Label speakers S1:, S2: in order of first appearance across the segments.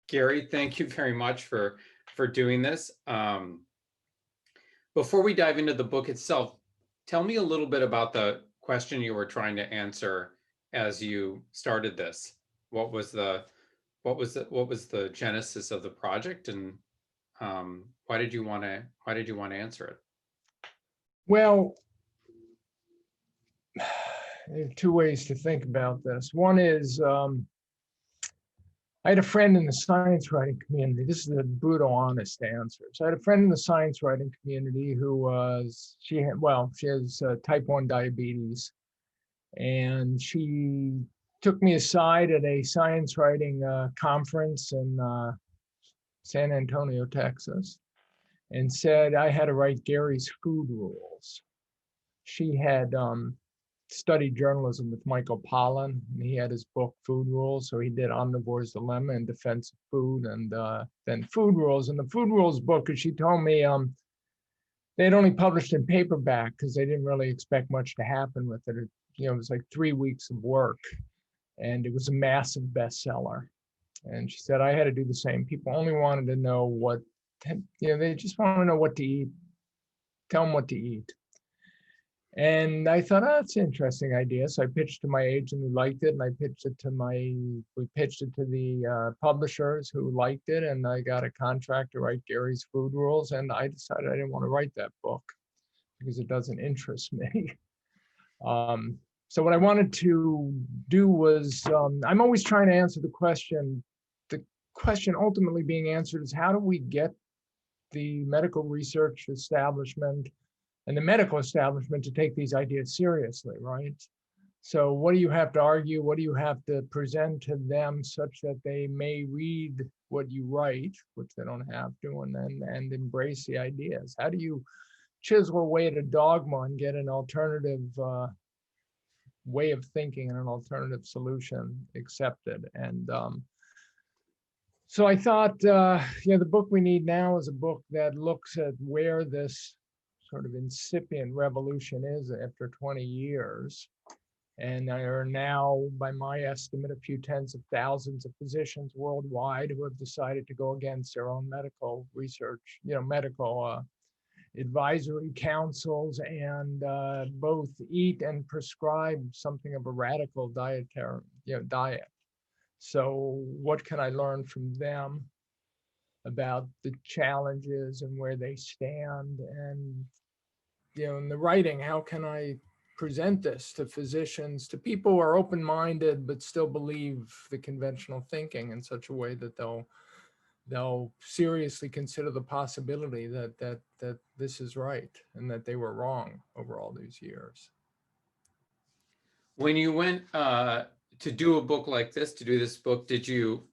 S1: Gary, thank you very much for doing this. Before we dive into the book itself, tell me a little bit about the question you were trying to answer as you started this. What was the genesis of the project, and why did you want to answer it?
S2: Well, there are two ways to think about this. One is I had a friend in the science writing community. This is a brutal, honest answer. So I had a friend in the science writing community who she has type 1 diabetes. And she took me aside at a science writing conference in San Antonio, Texas, and said I had to write Gary's food rules. She had studied journalism with Michael Pollan, and he had his book Food Rules. So he did Omnivore's Dilemma and Defense of Food, and then Food Rules. And the Food Rules book, as she told me, they had only published in paperback because they didn't really expect much to happen with it. It was like 3 weeks of work, and it was a massive bestseller. And she said I had to do the same. People only wanted to know what, they just want to know what to eat. Tell them what to eat. And I thought, oh, that's an interesting idea. So I pitched to my agent who liked it, and we pitched it to the publishers who liked it, and I got a contract to write Gary's Food Rules, and I decided I didn't want to write that book because it doesn't interest me. So what I wanted to do was, I'm always trying to answer the question. The question ultimately being answered is, how do we get the medical research establishment and the medical establishment to take these ideas seriously, right? So what do you have to argue? What do you have to present to them such that they may read what you write, which they don't have to, and embrace the ideas? How do you chisel away at a dogma and get an alternative way of thinking and an alternative solution accepted? And so I thought, the book we need now is a book that looks at where this sort of incipient revolution is after 20 years. And there are now, by my estimate, a few tens of thousands of physicians worldwide who have decided to go against their own medical research, medical advisory councils, and both eat and prescribe something of a radical diet. So what can I learn from them about the challenges and where they stand? And in the writing, how can I present this to physicians, to people who are open-minded but still believe the conventional thinking in such a way that they'll seriously consider the possibility that this is right and that they were wrong over all these years.
S1: When you went to do a book like this, to do this book, did you,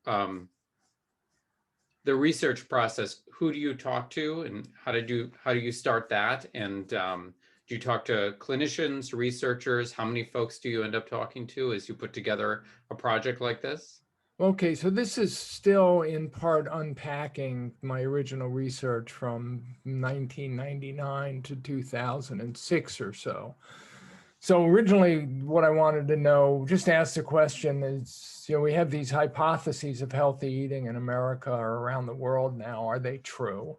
S1: the research process, who do you talk to, and how do you start that? And do you talk to clinicians, researchers? How many folks do you end up talking to as you put together a project like this?
S2: Okay, so this is still in part unpacking my original research from 1999 to 2006 or so. So originally what I wanted to know, just ask the question is, we have these hypotheses of healthy eating in America or around the world now. Are they true?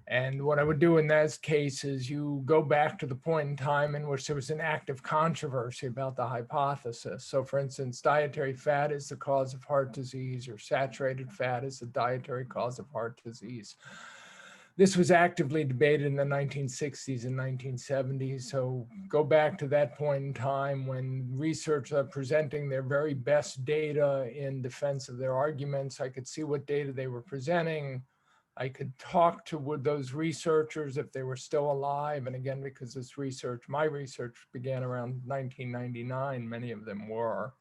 S2: And what I would do in that case is you go back to the point in time in which there was an active controversy about the hypothesis. So for instance, dietary fat is the cause of heart disease, or saturated fat is the dietary cause of heart disease. This was actively debated in the 1960s and 1970s. So go back to that point in time when researchers are presenting their very best data in defense of their arguments. I could see what data they were presenting. I could talk to those researchers if they were still alive. And again, because my research began around 1999, many of them were.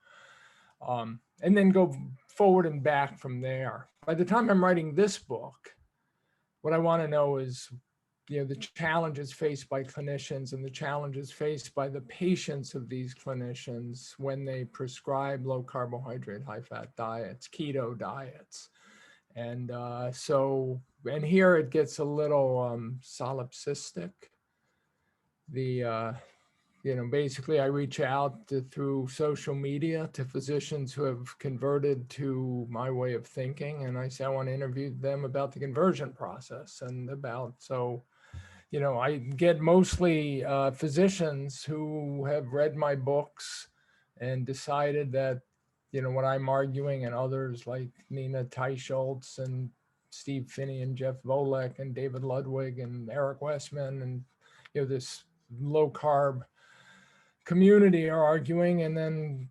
S2: And then go forward and back from there. By the time I'm writing this book, what I want to know is, the challenges faced by clinicians and the challenges faced by the patients of these clinicians when they prescribe low carbohydrate, high fat diets, keto diets. And and here it gets a little solipsistic. basically I reach out through social media to physicians who have converted to my way of thinking. And I say, I want to interview them about the conversion process and I get mostly physicians who have read my books and decided that, what I'm arguing, and others like Nina Teicholz and Steve Finney and Jeff Volek and David Ludwig and Eric Westman and, this low carb community are arguing, and then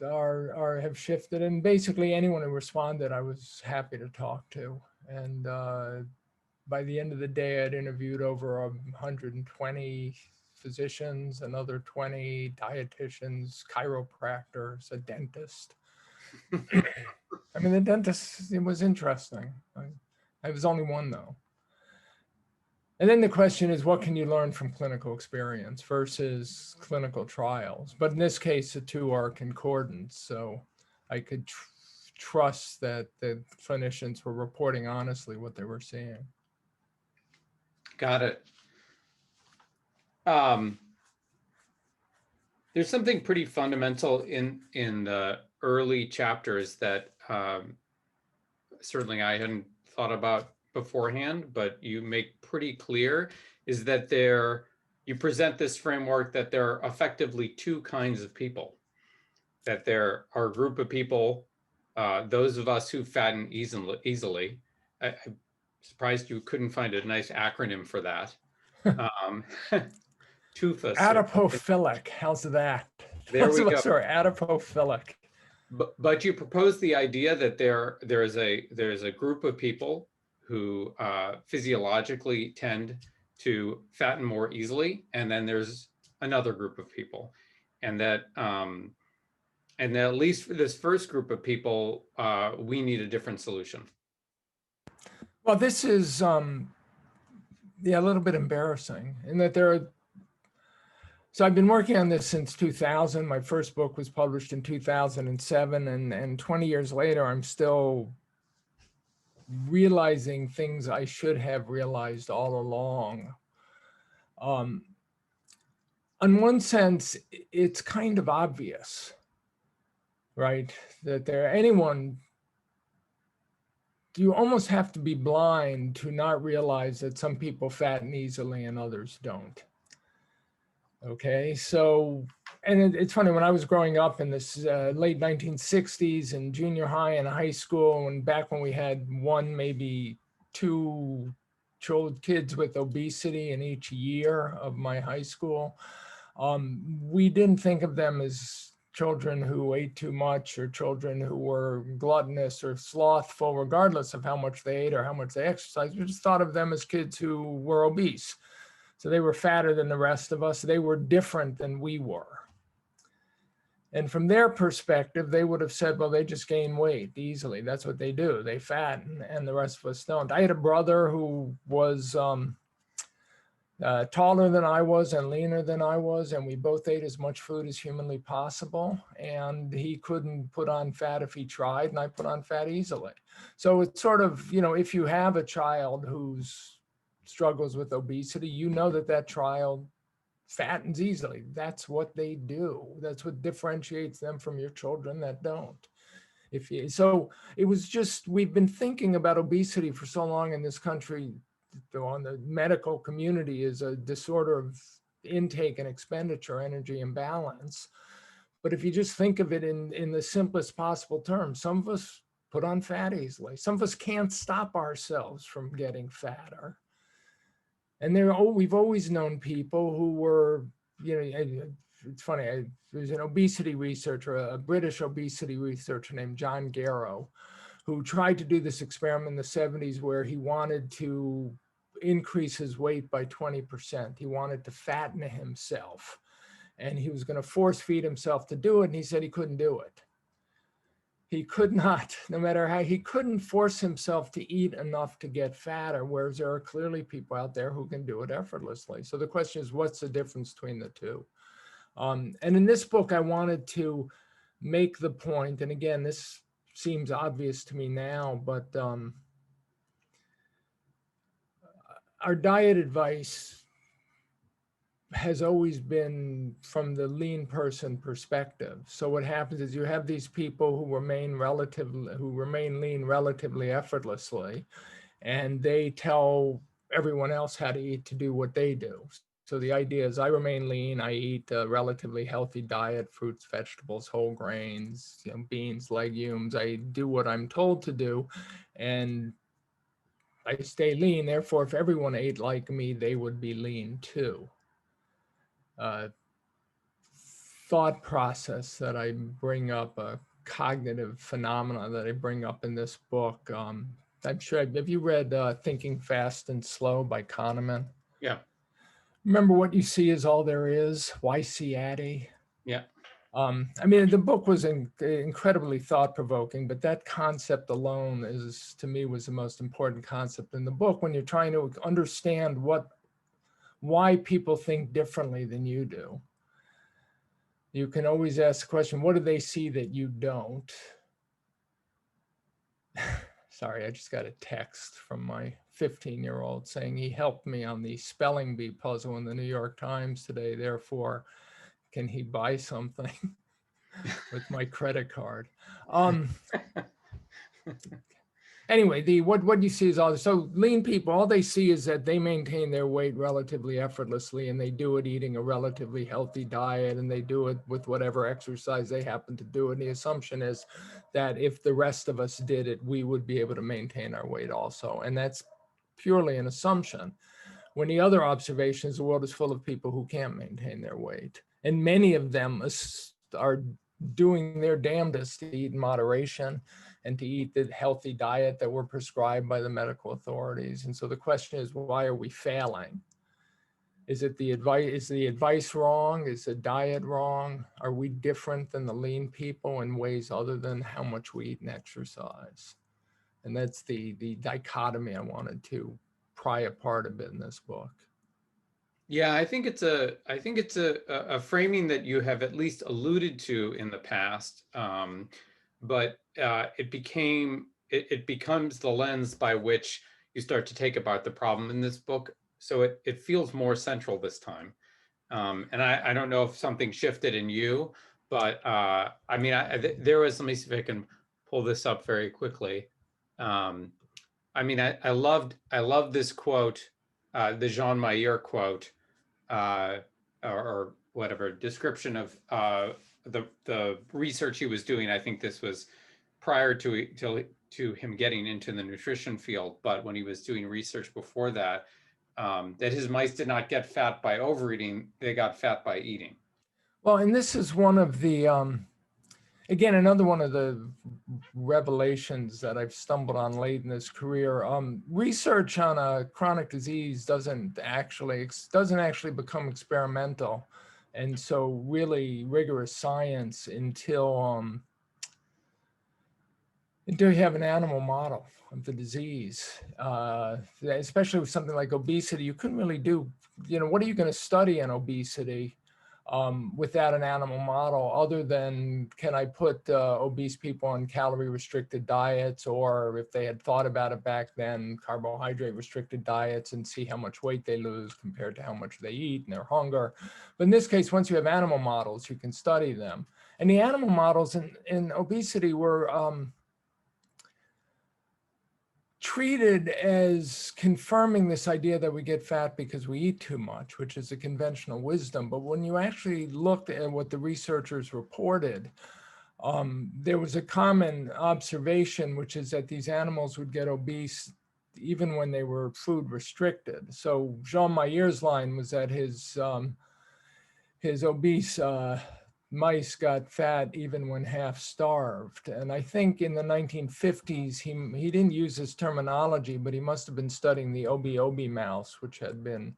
S2: have shifted. And basically anyone who responded, I was happy to talk to. And by the end of the day, I'd interviewed over 120 physicians, another 20 dietitians, chiropractors, a dentist. I mean, the dentist, it was interesting. I was only one though. And then the question is, what can you learn from clinical experience versus clinical trials? But in this case, the two are concordant. So I could trust that the clinicians were reporting honestly what they were seeing.
S1: Got it. There's something pretty fundamental in the early chapters that certainly I hadn't thought about beforehand, but you make pretty clear, is that you present this framework that there are effectively two kinds of people. That there are a group of people, those of us who fatten easily. I'm surprised you couldn't find a nice acronym for that. TUFUS.
S2: Adipophilic. How's that?
S1: There we go.
S2: Sorry, adipophilic.
S1: But you propose the idea that there is a group of people who physiologically tend to fatten more easily, and then there's another group of people, and that at least for this first group of people, we need a different solution.
S2: Well, this is a little bit embarrassing in that so I've been working on this since 2000. My first book was published in 2007, and 20 years later, I'm still realizing things I should have realized all along. On one sense, it's kind of obvious, right? That you almost have to be blind to not realize that some people fatten easily and others don't. Okay, so, and it's funny, when I was growing up in this late 1960s in junior high and high school, and back when we had one, maybe two kids with obesity in each year of my high school, we didn't think of them as children who ate too much or children who were gluttonous or slothful, regardless of how much they ate or how much they exercised. We just thought of them as kids who were obese. So they were fatter than the rest of us. They were different than we were. And from their perspective, they would have said, well, they just gain weight easily. That's what they do. They fatten, and the rest of us don't. I had a brother who was taller than I was and leaner than I was, and we both ate as much food as humanly possible. And he couldn't put on fat if he tried, and I put on fat easily. So it's sort of, if you have a child who's struggles with obesity, that child fattens easily. That's what they do. That's what differentiates them from your children that don't. So it was just, we've been thinking about obesity for so long in this country on the medical community is a disorder of intake and expenditure, energy imbalance. But if you just think of it in the simplest possible terms, some of us put on fat easily. Some of us can't stop ourselves from getting fatter. And we've always known people who were, it's funny, there's an obesity researcher, a British obesity researcher named John Garrow, who tried to do this experiment in the 70s where he wanted to increase his weight by 20%. He wanted to fatten himself, and he was going to force feed himself to do it. And he said he couldn't do it. He could not, no matter how, he couldn't force himself to eat enough to get fatter, whereas there are clearly people out there who can do it effortlessly. So the question is, what's the difference between the two? And in this book, I wanted to make the point, and again, this seems obvious to me now, but our diet advice has always been from the lean person perspective. So what happens is you have these people who remain lean relatively effortlessly, and they tell everyone else how to eat to do what they do. So the idea is I remain lean, I eat a relatively healthy diet, fruits, vegetables, whole grains, beans, legumes. I do what I'm told to do, and I stay lean. Therefore, if everyone ate like me, they would be lean too. Thought process that I bring up, a cognitive phenomena that I bring up in this book. I'm sure, have you read Thinking Fast and Slow by Kahneman?
S1: Yeah.
S2: Remember, what you see is all there is. Why see Addy?
S1: Yeah.
S2: I mean, the book was incredibly thought-provoking, but that concept alone is, to me, was the most important concept in the book when you're trying to understand why people think differently than you do. You can always ask the question, what do they see that you don't? Sorry, I just got a text from my 15-year-old saying he helped me on the spelling bee puzzle in the New York Times today. Therefore, can he buy something with my credit card? Anyway, what you see is so lean people, all they see is that they maintain their weight relatively effortlessly, and they do it eating a relatively healthy diet, and they do it with whatever exercise they happen to do. And the assumption is that if the rest of us did it, we would be able to maintain our weight also. And that's purely an assumption. When the other observation is the world is full of people who can't maintain their weight. And many of them are doing their damnedest to eat in moderation and to eat the healthy diet that we're prescribed by the medical authorities. And so the question is, why are we failing? Is the advice wrong? Is the diet wrong? Are we different than the lean people in ways other than how much we eat and exercise? And that's the dichotomy I wanted to pry apart a bit in this book.
S1: Yeah, I think it's a framing that you have at least alluded to in the past, but it becomes the lens by which you start to take about the problem in this book. So it feels more central this time. And I don't know if something shifted in you, but I mean, there was, let me see if I can pull this up very quickly. I mean, I loved this quote, the Jean Mayer quote, or whatever description of the research he was doing. I think this was prior to him getting into the nutrition field, but when he was doing research before that, that his mice did not get fat by overeating; they got fat by eating.
S2: Well, and this is one of the again, another one of the revelations that I've stumbled on late in this career. Research on a chronic disease doesn't actually become experimental, and so really rigorous science until you have an animal model of the disease. Especially with something like obesity, you couldn't really do. What are you going to study in obesity? Without an animal model, other than can I put obese people on calorie restricted diets, or if they had thought about it back then, carbohydrate restricted diets, and see how much weight they lose compared to how much they eat and their hunger. But in this case, once you have animal models, you can study them. And the animal models in obesity were treated as confirming this idea that we get fat because we eat too much, which is a conventional wisdom. But when you actually looked at what the researchers reported, there was a common observation, which is that these animals would get obese even when they were food restricted. So Jean Mayer's line was that his obese mice got fat even when half starved. And I think in the 1950s, he didn't use this terminology, but he must have been studying the OB mouse, which had been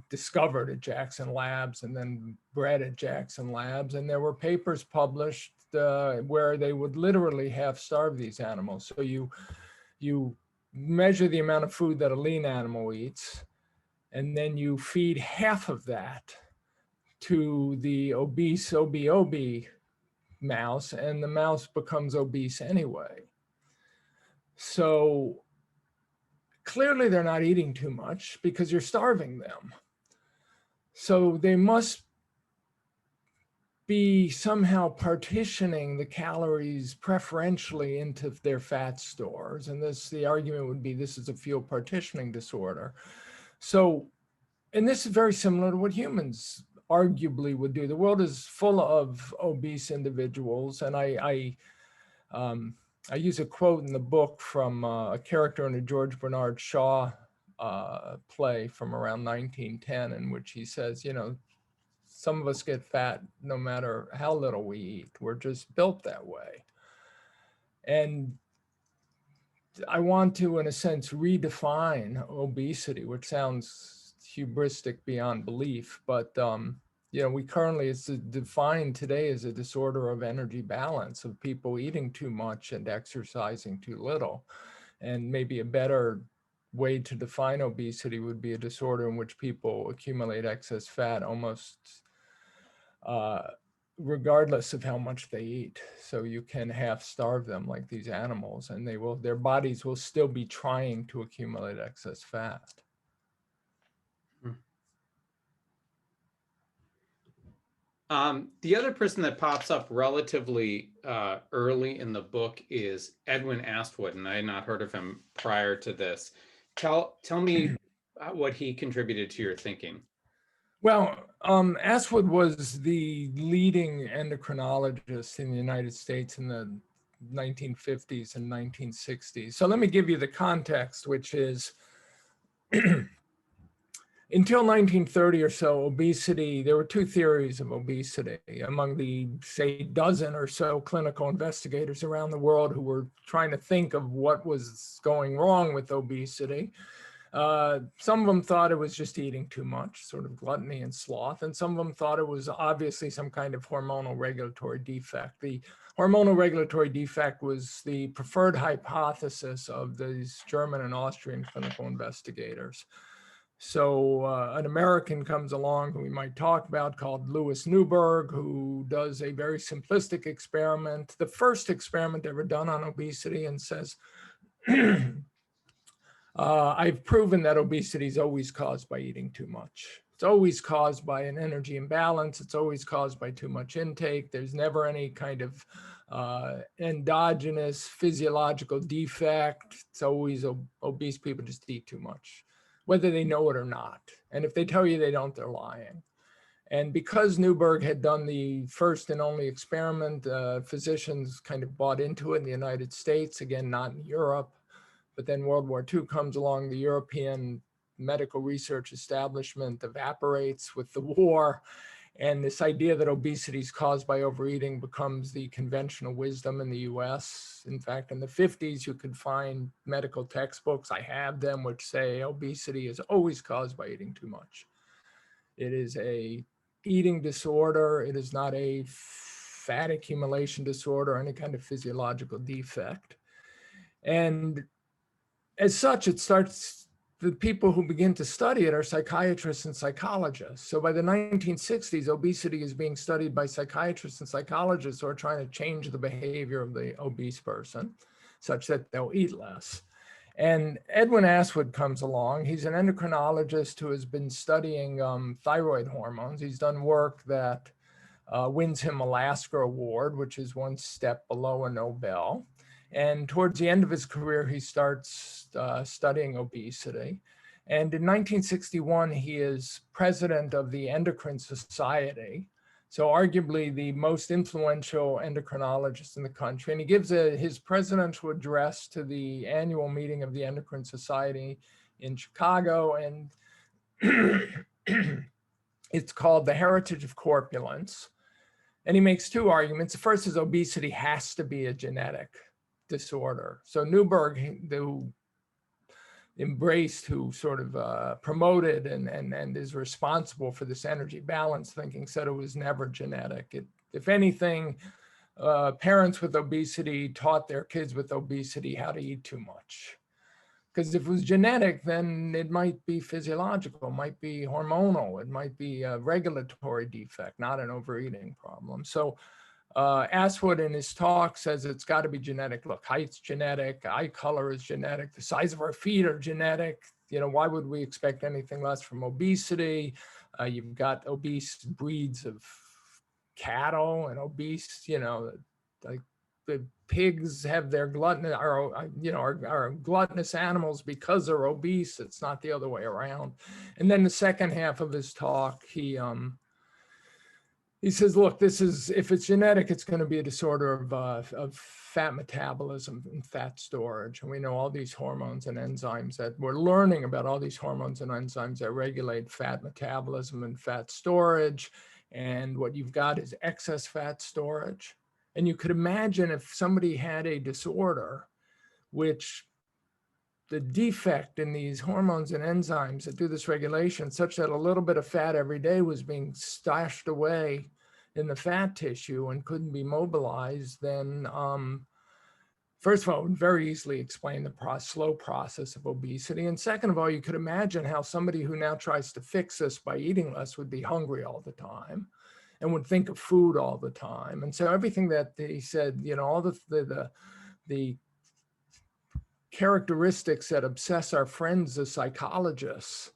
S2: discovered at Jackson Labs and then bred at Jackson Labs. And there were papers published where they would literally half starve these animals. So you measure the amount of food that a lean animal eats, and then you feed half of that to the obese OB mouse, and the mouse becomes obese anyway. So clearly they're not eating too much because you're starving them. So they must be somehow partitioning the calories preferentially into their fat stores. And the argument would be this is a fuel partitioning disorder. So, and this is very similar to what humans arguably would do. The world is full of obese individuals. And I use a quote in the book from a character in a George Bernard Shaw play from around 1910, in which he says, some of us get fat no matter how little we eat. We're just built that way. And I want to, in a sense, redefine obesity, which sounds hubristic beyond belief. But, we currently, it's defined today as a disorder of energy balance, of people eating too much and exercising too little. And maybe a better way to define obesity would be a disorder in which people accumulate excess fat almost regardless of how much they eat. So you can half starve them like these animals, and their bodies will still be trying to accumulate excess fat.
S1: The other person that pops up relatively early in the book is Edwin Astwood, and I had not heard of him prior to this. Tell me what he contributed to your thinking.
S2: Well, Astwood was the leading endocrinologist in the United States in the 1950s and 1960s. So let me give you the context, which is until 1930 or so, obesity, there were two theories of obesity among the, say, dozen or so clinical investigators around the world who were trying to think of what was going wrong with obesity. Some of them thought it was just eating too much, sort of gluttony and sloth, and some of them thought it was obviously some kind of hormonal regulatory defect. The hormonal regulatory defect was the preferred hypothesis of these German and Austrian clinical investigators. So an American comes along who we might talk about called Louis Newberg, who does a very simplistic experiment, the first experiment ever done on obesity, and says, I've proven that obesity is always caused by eating too much. It's always caused by an energy imbalance. It's always caused by too much intake. There's never any kind of endogenous physiological defect. It's always obese people just eat too much, whether they know it or not. And if they tell you they don't, they're lying. And because Newberg had done the first and only experiment, physicians kind of bought into it in the United States, again, not in Europe. But then World War II comes along, the European medical research establishment evaporates with the war. And this idea that obesity is caused by overeating becomes the conventional wisdom in the US. In fact, in the 50s, you could find medical textbooks, I have them, which say obesity is always caused by eating too much. It is a eating disorder. It is not a fat accumulation disorder or any kind of physiological defect. And as such, it starts, the people who begin to study it are psychiatrists and psychologists. So by the 1960s, obesity is being studied by psychiatrists and psychologists who are trying to change the behavior of the obese person such that they'll eat less. And Edwin Astwood comes along. He's an endocrinologist who has been studying thyroid hormones. He's done work that wins him a Lasker Award, which is one step below a Nobel. And towards the end of his career, he starts studying obesity. And in 1961, he is president of the Endocrine Society. So arguably the most influential endocrinologist in the country. And he gives his presidential address to the annual meeting of the Endocrine Society in Chicago. And it's called The Heritage of Corpulence. And he makes two arguments. The first is obesity has to be a genetic disorder. So Newberg, who embraced, who sort of promoted and is responsible for this energy balance thinking, said it was never genetic. If anything, parents with obesity taught their kids with obesity how to eat too much. Because if it was genetic, then it might be physiological, it might be hormonal, it might be a regulatory defect, not an overeating problem. So Astwood in his talk says it's got to be genetic. Look, height's genetic, eye color is genetic, the size of our feet are genetic. Why would we expect anything less from obesity? You've got obese breeds of cattle and obese, like the pigs have their gluttonous, are gluttonous animals because they're obese. It's not the other way around. And then the second half of his talk, he says, look, this is, if it's genetic, it's going to be a disorder of fat metabolism and fat storage. And we know all these hormones and enzymes that we're learning about, all these hormones and enzymes that regulate fat metabolism and fat storage. And what you've got is excess fat storage. And you could imagine if somebody had a disorder, which the defect in these hormones and enzymes that do this regulation, such that a little bit of fat every day was being stashed away in the fat tissue and couldn't be mobilized, then first of all, it would very easily explain the slow process of obesity. And second of all, you could imagine how somebody who now tries to fix this by eating less would be hungry all the time and would think of food all the time. And so everything that he said, all the characteristics that obsess our friends, the psychologists,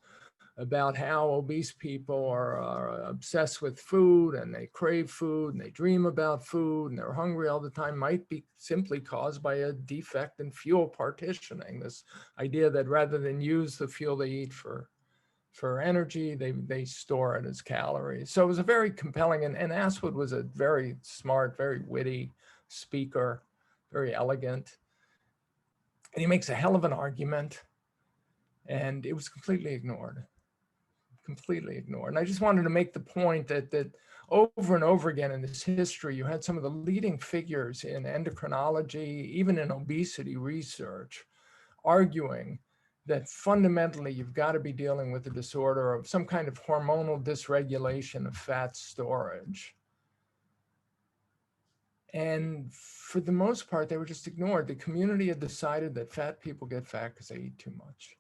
S2: about how obese people are obsessed with food and they crave food and they dream about food and they're hungry all the time, might be simply caused by a defect in fuel partitioning. This idea that rather than use the fuel they eat for energy, they store it as calories. So it was a very compelling, and Astwood was a very smart, very witty speaker, very elegant. And he makes a hell of an argument, and it was completely ignored. And I just wanted to make the point that over and over again in this history, you had some of the leading figures in endocrinology, even in obesity research, arguing that fundamentally you've got to be dealing with a disorder of some kind of hormonal dysregulation of fat storage. And for the most part, they were just ignored. The community had decided that fat people get fat because they eat too much.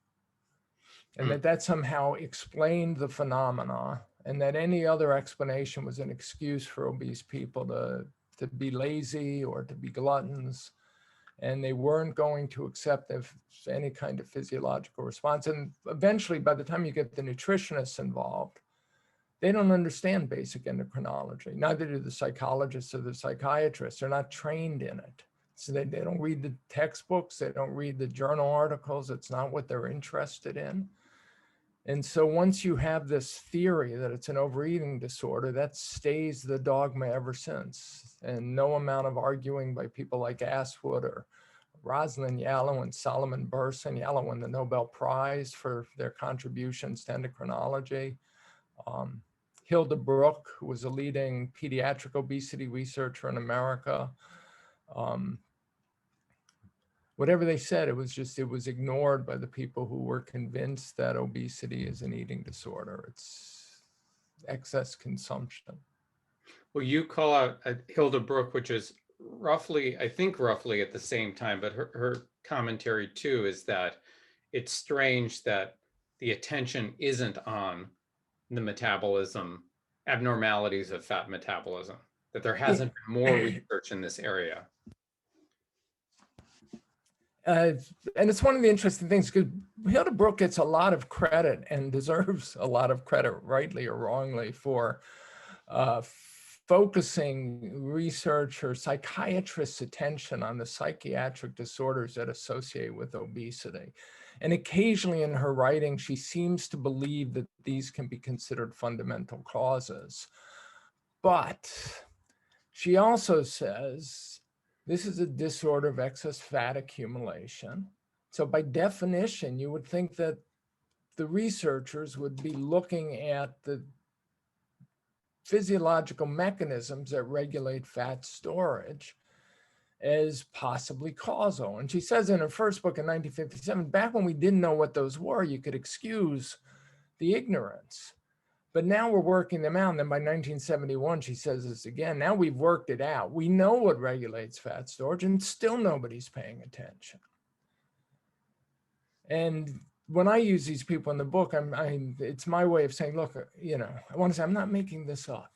S2: And that somehow explained the phenomena, and that any other explanation was an excuse for obese people to be lazy or to be gluttons. And they weren't going to accept any kind of physiological response. And eventually, by the time you get the nutritionists involved, they don't understand basic endocrinology. Neither do the psychologists or the psychiatrists. They're not trained in it. So they don't read the textbooks. They don't read the journal articles. It's not what they're interested in. And so once you have this theory that it's an overeating disorder, that stays the dogma ever since. And no amount of arguing by people like Astwood or Rosalind Yalow and Solomon Burson. Yalow won the Nobel Prize for their contributions to endocrinology. Hilda Brooke, who was a leading pediatric obesity researcher in America. Whatever they said, it was ignored by the people who were convinced that obesity is an eating disorder. It's excess consumption.
S1: Well, you call out Hilda Brooke, which is roughly at the same time, but her commentary too is that it's strange that the attention isn't on the metabolism, abnormalities of fat metabolism, that there hasn't been more research in this area.
S2: And it's one of the interesting things, because Hilda Brooke gets a lot of credit and deserves a lot of credit, rightly or wrongly, for focusing research or psychiatrists' attention on the psychiatric disorders that associate with obesity. And occasionally in her writing, she seems to believe that these can be considered fundamental causes. But she also says, this is a disorder of excess fat accumulation. So by definition, you would think that the researchers would be looking at the physiological mechanisms that regulate fat storage as possibly causal. And she says in her first book in 1957, back when we didn't know what those were, you could excuse the ignorance. But now we're working them out. And then by 1971, she says this again, now we've worked it out. We know what regulates fat storage, and still nobody's paying attention. And when I use these people in the book, it's my way of saying, look, I want to say, I'm not making this up,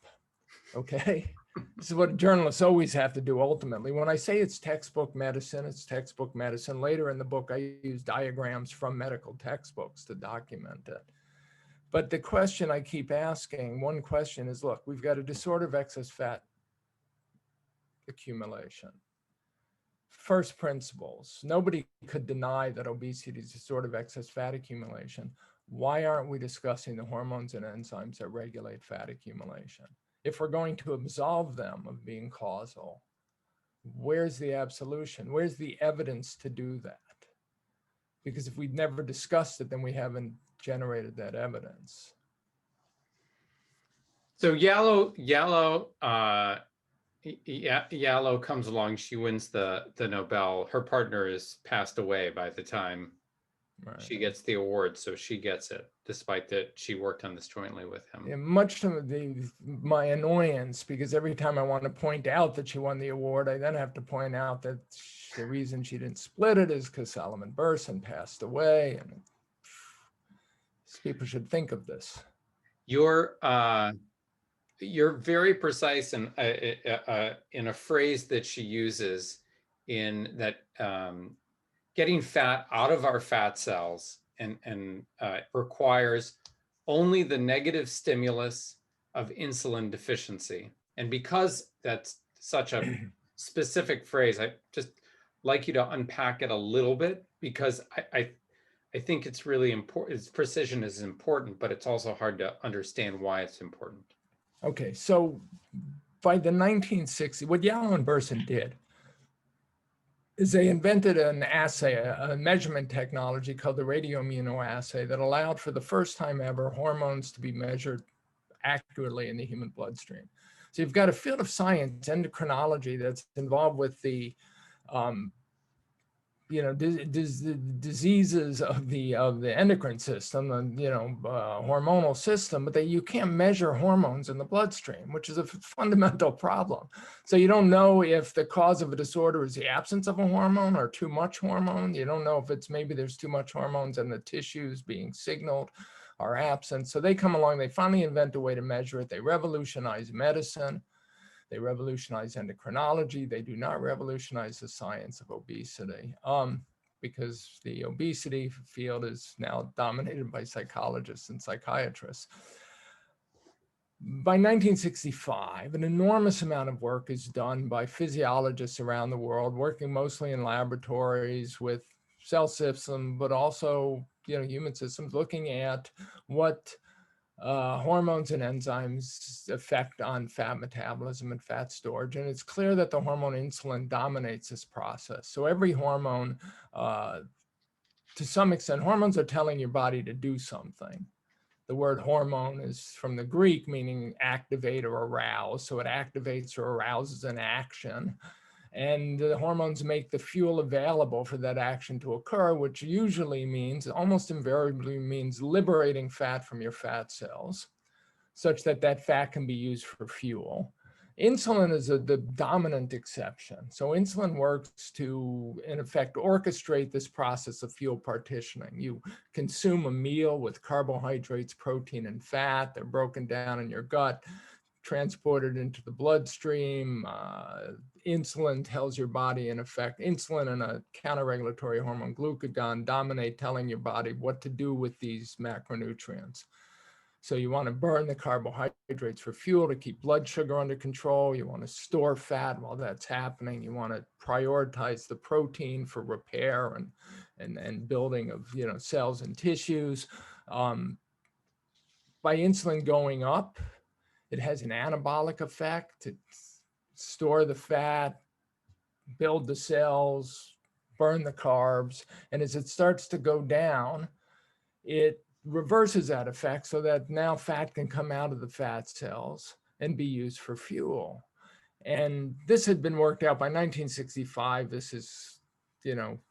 S2: okay? This is what journalists always have to do ultimately. When I say it's textbook medicine, it's textbook medicine. Later in the book, I use diagrams from medical textbooks to document it. But the question I keep asking, one question is, look, we've got a disorder of excess fat accumulation. First principles, nobody could deny that obesity is a disorder of excess fat accumulation. Why aren't we discussing the hormones and enzymes that regulate fat accumulation? If we're going to absolve them of being causal, where's the absolution? Where's the evidence to do that? Because if we've never discussed it, then we haven't generated that evidence.
S1: So Yellow comes along. She wins the Nobel. Her partner is passed away by the time she gets the award, so she gets it, despite that she worked on this jointly with him.
S2: Yeah, much to my annoyance, because every time I want to point out that she won the award, I then have to point out that the reason she didn't split it is because Solomon Burson passed away, and people should think of this.
S1: You're very precise in a phrase that she uses, in that getting fat out of our fat cells and requires only the negative stimulus of insulin deficiency. And because that's such a specific phrase, I just like you to unpack it a little bit, because I think it's really important. Its precision is important, but it's also hard to understand why it's important.
S2: Okay, so by the 1960s, what Yalow and Burson did is they invented an assay, a measurement technology called the radioimmunoassay, that allowed for the first time ever hormones to be measured accurately in the human bloodstream. So you've got a field of science, endocrinology, that's involved with the diseases of the endocrine system, and hormonal system, but that you can't measure hormones in the bloodstream, which is a fundamental problem. So you don't know if the cause of a disorder is the absence of a hormone or too much hormone. You don't know if it's maybe there's too much hormones and the tissues being signaled are absent. So they come along, they finally invent a way to measure it. They revolutionize medicine. They revolutionize endocrinology. They do not revolutionize the science of obesity, because the obesity field is now dominated by psychologists and psychiatrists. By 1965, an enormous amount of work is done by physiologists around the world, working mostly in laboratories with cell systems, but also human systems, looking at what hormones and enzymes effect on fat metabolism and fat storage. And it's clear that the hormone insulin dominates this process. So every hormone, to some extent, hormones are telling your body to do something. The word hormone is from the Greek, meaning activate or arouse. So it activates or arouses an action. And the hormones make the fuel available for that action to occur, which usually means, almost invariably means, liberating fat from your fat cells, such that that fat can be used for fuel. Insulin is the dominant exception. So insulin works to, in effect, orchestrate this process of fuel partitioning. You consume a meal with carbohydrates, protein, and fat. They're broken down in your gut, transported into the bloodstream. Insulin tells your body, in effect, insulin and a counter-regulatory hormone, glucagon, dominate telling your body what to do with these macronutrients. So you want to burn the carbohydrates for fuel to keep blood sugar under control. You want to store fat while that's happening. You want to prioritize the protein for repair and building of cells and tissues. By insulin going up, it has an anabolic effect to store the fat, build the cells, burn the carbs. And as it starts to go down, it reverses that effect so that now fat can come out of the fat cells and be used for fuel. And this had been worked out by 1965. This is,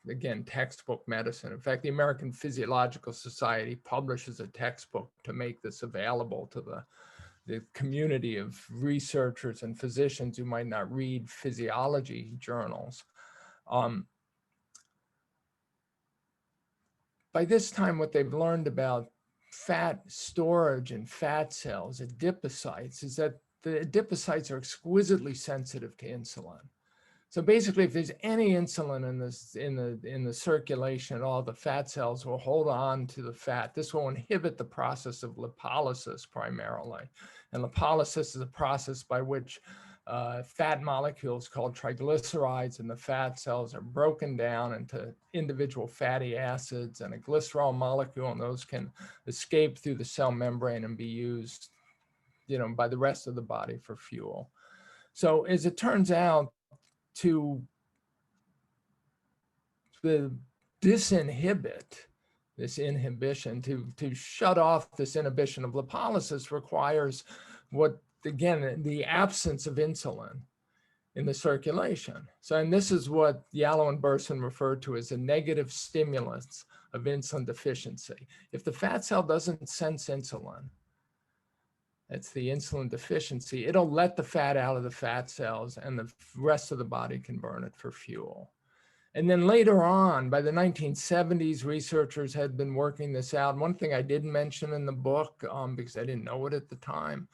S2: again, textbook medicine. In fact, the American Physiological Society publishes a textbook to make this available to the community of researchers and physicians who might not read physiology journals. By this time, what they've learned about fat storage and fat cells, adipocytes, is that the adipocytes are exquisitely sensitive to insulin. So basically, if there's any insulin in the circulation at all, the fat cells will hold on to the fat. This will inhibit the process of lipolysis primarily. And lipolysis is a process by which fat molecules called triglycerides in the fat cells are broken down into individual fatty acids and a glycerol molecule, and those can escape through the cell membrane and be used, by the rest of the body for fuel. So as it turns out, to disinhibit this inhibition, to shut off this inhibition of lipolysis requires the absence of insulin in the circulation. So, and this is what Yalow and Burson referred to as a negative stimulus of insulin deficiency. If the fat cell doesn't sense insulin, that's the insulin deficiency, it'll let the fat out of the fat cells and the rest of the body can burn it for fuel. And then later on, by the 1970s, researchers had been working this out. One thing I didn't mention in the book, because I didn't know it at the time,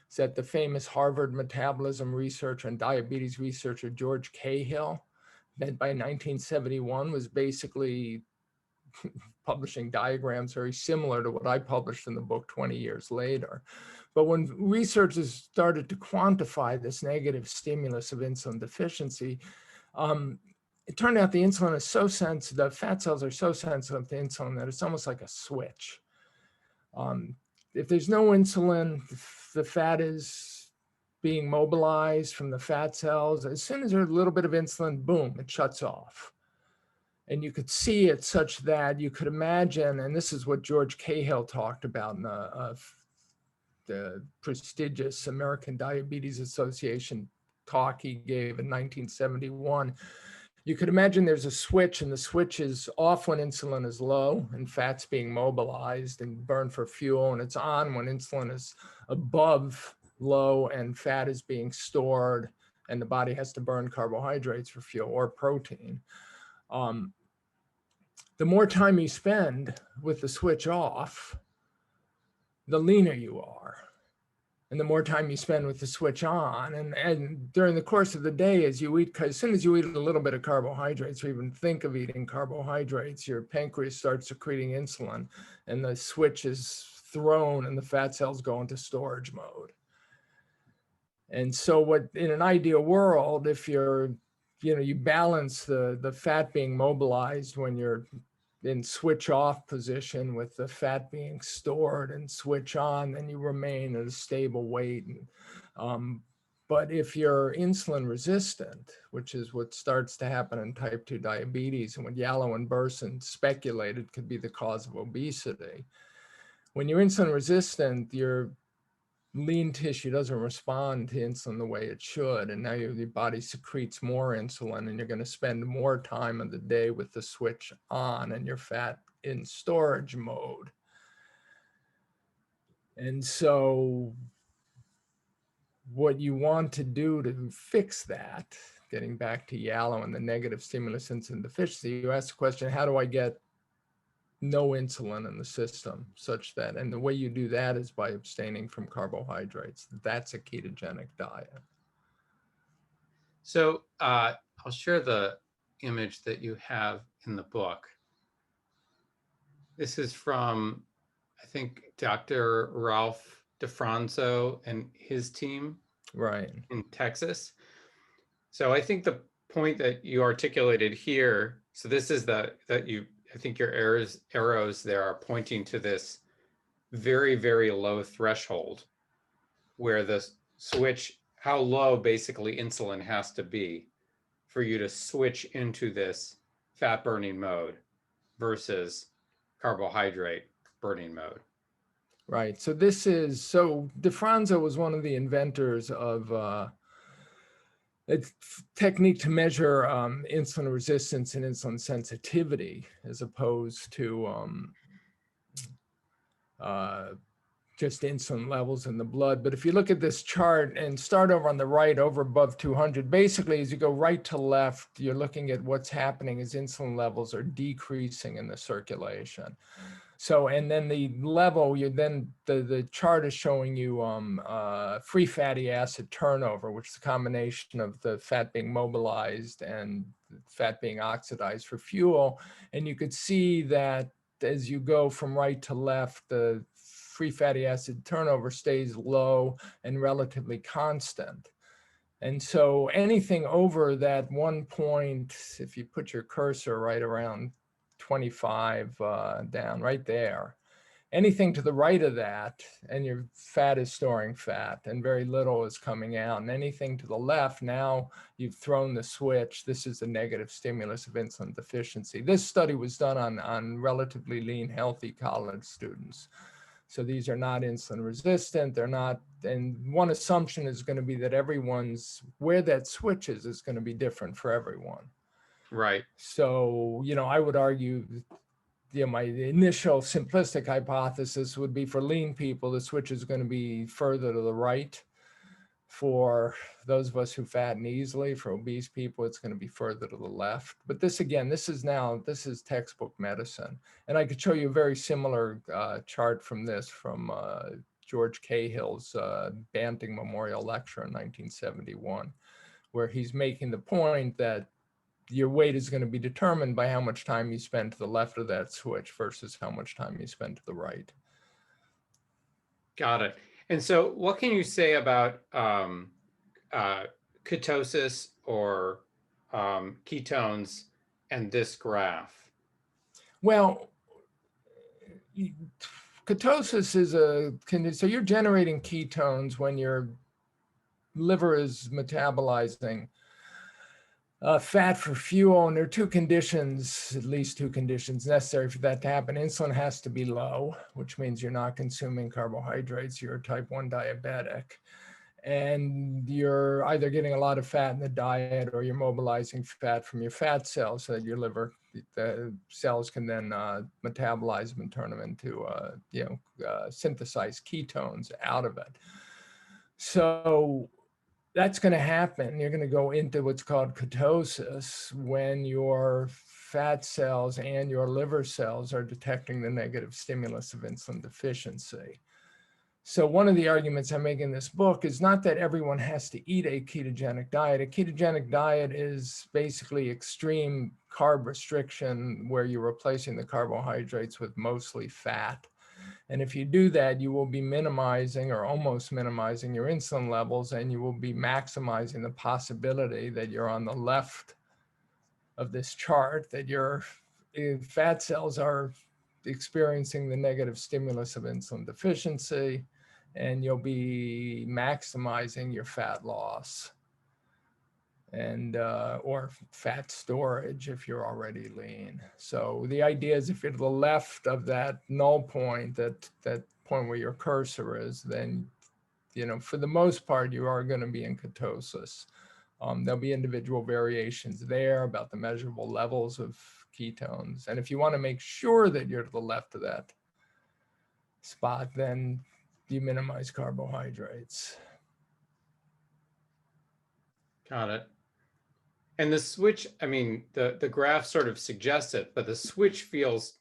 S2: is that the famous Harvard metabolism researcher and diabetes researcher, George Cahill, that by 1971 was basically publishing diagrams very similar to what I published in the book 20 years later. But when researchers started to quantify this negative stimulus of insulin deficiency, it turned out the insulin is so sensitive, the fat cells are so sensitive to insulin that it's almost like a switch. If there's no insulin, the fat is being mobilized from the fat cells. As soon as there's a little bit of insulin, boom, it shuts off. And you could see it such that you could imagine, and this is what George Cahill talked about in the prestigious American Diabetes Association talk he gave in 1971. You could imagine there's a switch, and the switch is off when insulin is low and fat's being mobilized and burned for fuel, and it's on when insulin is above low and fat is being stored and the body has to burn carbohydrates for fuel or protein. The more time you spend with the switch off, the leaner you are. And the more time you spend with the switch on, and during the course of the day, as you eat, as soon as you eat a little bit of carbohydrates or even think of eating carbohydrates, your pancreas starts secreting insulin and the switch is thrown and the fat cells go into storage mode. And so what, in an ideal world, if you balance the fat being mobilized when you're in switch off position with the fat being stored and switch on, then you remain at a stable weight. But if you're insulin resistant, which is what starts to happen in type 2 diabetes and what Yalow and Burson speculated could be the cause of obesity, when you're insulin resistant, your lean tissue doesn't respond to insulin the way it should. And now your body secretes more insulin and you're going to spend more time of the day with the switch on and your fat in storage mode. And so what you want to do to fix that, getting back to Yalow and the negative stimulus insulin deficiency, you ask the question, how do I get no insulin in the system such that, and the way you do that is by abstaining from carbohydrates. That's a ketogenic diet.
S1: So I'll share the image that you have in the book. This is from, I think, Dr. Ralph DeFranco and his team,
S2: right,
S1: in Texas. So I think the point that you articulated here, so this is I think your arrows there are pointing to this very, very low threshold where the switch, how low basically insulin has to be for you to switch into this fat burning mode versus carbohydrate burning mode.
S2: Right. So DeFranco was one of the inventors of a technique to measure insulin resistance and insulin sensitivity, as opposed to just insulin levels in the blood. But if you look at this chart and start over on the right, over above 200, basically as you go right to left, you're looking at what's happening as insulin levels are decreasing in the circulation. So, and then the level, the chart is showing you free fatty acid turnover, which is a combination of the fat being mobilized and fat being oxidized for fuel. And you could see that as you go from right to left, the free fatty acid turnover stays low and relatively constant. And so anything over that 1 point, if you put your cursor right around 25 down right there, anything to the right of that, and your fat is storing fat and very little is coming out. And anything to the left, now you've thrown the switch. This is the negative stimulus of insulin deficiency. This study was done on relatively lean, healthy college students. So these are not insulin resistant. They're not, and one assumption is going to be that where that switch is going to be different for everyone.
S1: Right.
S2: So, I would argue, my initial simplistic hypothesis would be for lean people, the switch is going to be further to the right. For those of us who fatten easily, for obese people, it's going to be further to the left. But this, again, this is textbook medicine. And I could show you a very similar chart from George Cahill's Banting Memorial Lecture in 1971, where he's making the point that your weight is going to be determined by how much time you spend to the left of that switch versus how much time you spend to the right.
S1: Got it. And so what can you say about ketosis or ketones and this graph?
S2: Well, ketosis is so you're generating ketones when your liver is metabolizing fat for fuel, and there are at least two conditions necessary for that to happen. Insulin has to be low, which means you're not consuming carbohydrates, you're a type 1 diabetic, and you're either getting a lot of fat in the diet or you're mobilizing fat from your fat cells so that your liver, the cells can then metabolize them and turn them into, synthesize ketones out of it. So that's going to happen. You're going to go into what's called ketosis when your fat cells and your liver cells are detecting the negative stimulus of insulin deficiency. So one of the arguments I make in this book is not that everyone has to eat a ketogenic diet. A ketogenic diet is basically extreme carb restriction where you're replacing the carbohydrates with mostly fat. And if you do that, you will be minimizing or almost minimizing your insulin levels, and you will be maximizing the possibility that you're on the left of this chart, that your fat cells are experiencing the negative stimulus of insulin deficiency, and you'll be maximizing your fat loss and or fat storage if you're already lean. So the idea is if you're to the left of that null point, that point where your cursor is, then for the most part you are going to be in ketosis. There'll be individual variations there about the measurable levels of ketones, and if you want to make sure that you're to the left of that spot, then you minimize carbohydrates.
S1: Got it. And the switch, I mean, the graph sort of suggests it, but the switch feels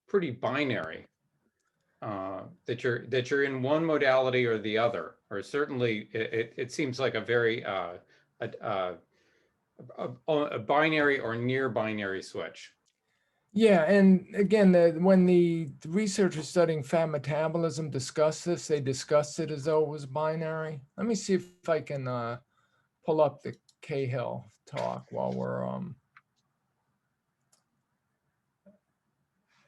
S1: pretty binary. That you're in one modality or the other, or certainly it seems like a very a binary or near binary switch.
S2: Yeah, and again, when the researchers studying fat metabolism discussed this, they discussed it as though it was binary. Let me see if I can pull up the Cahill talk while we're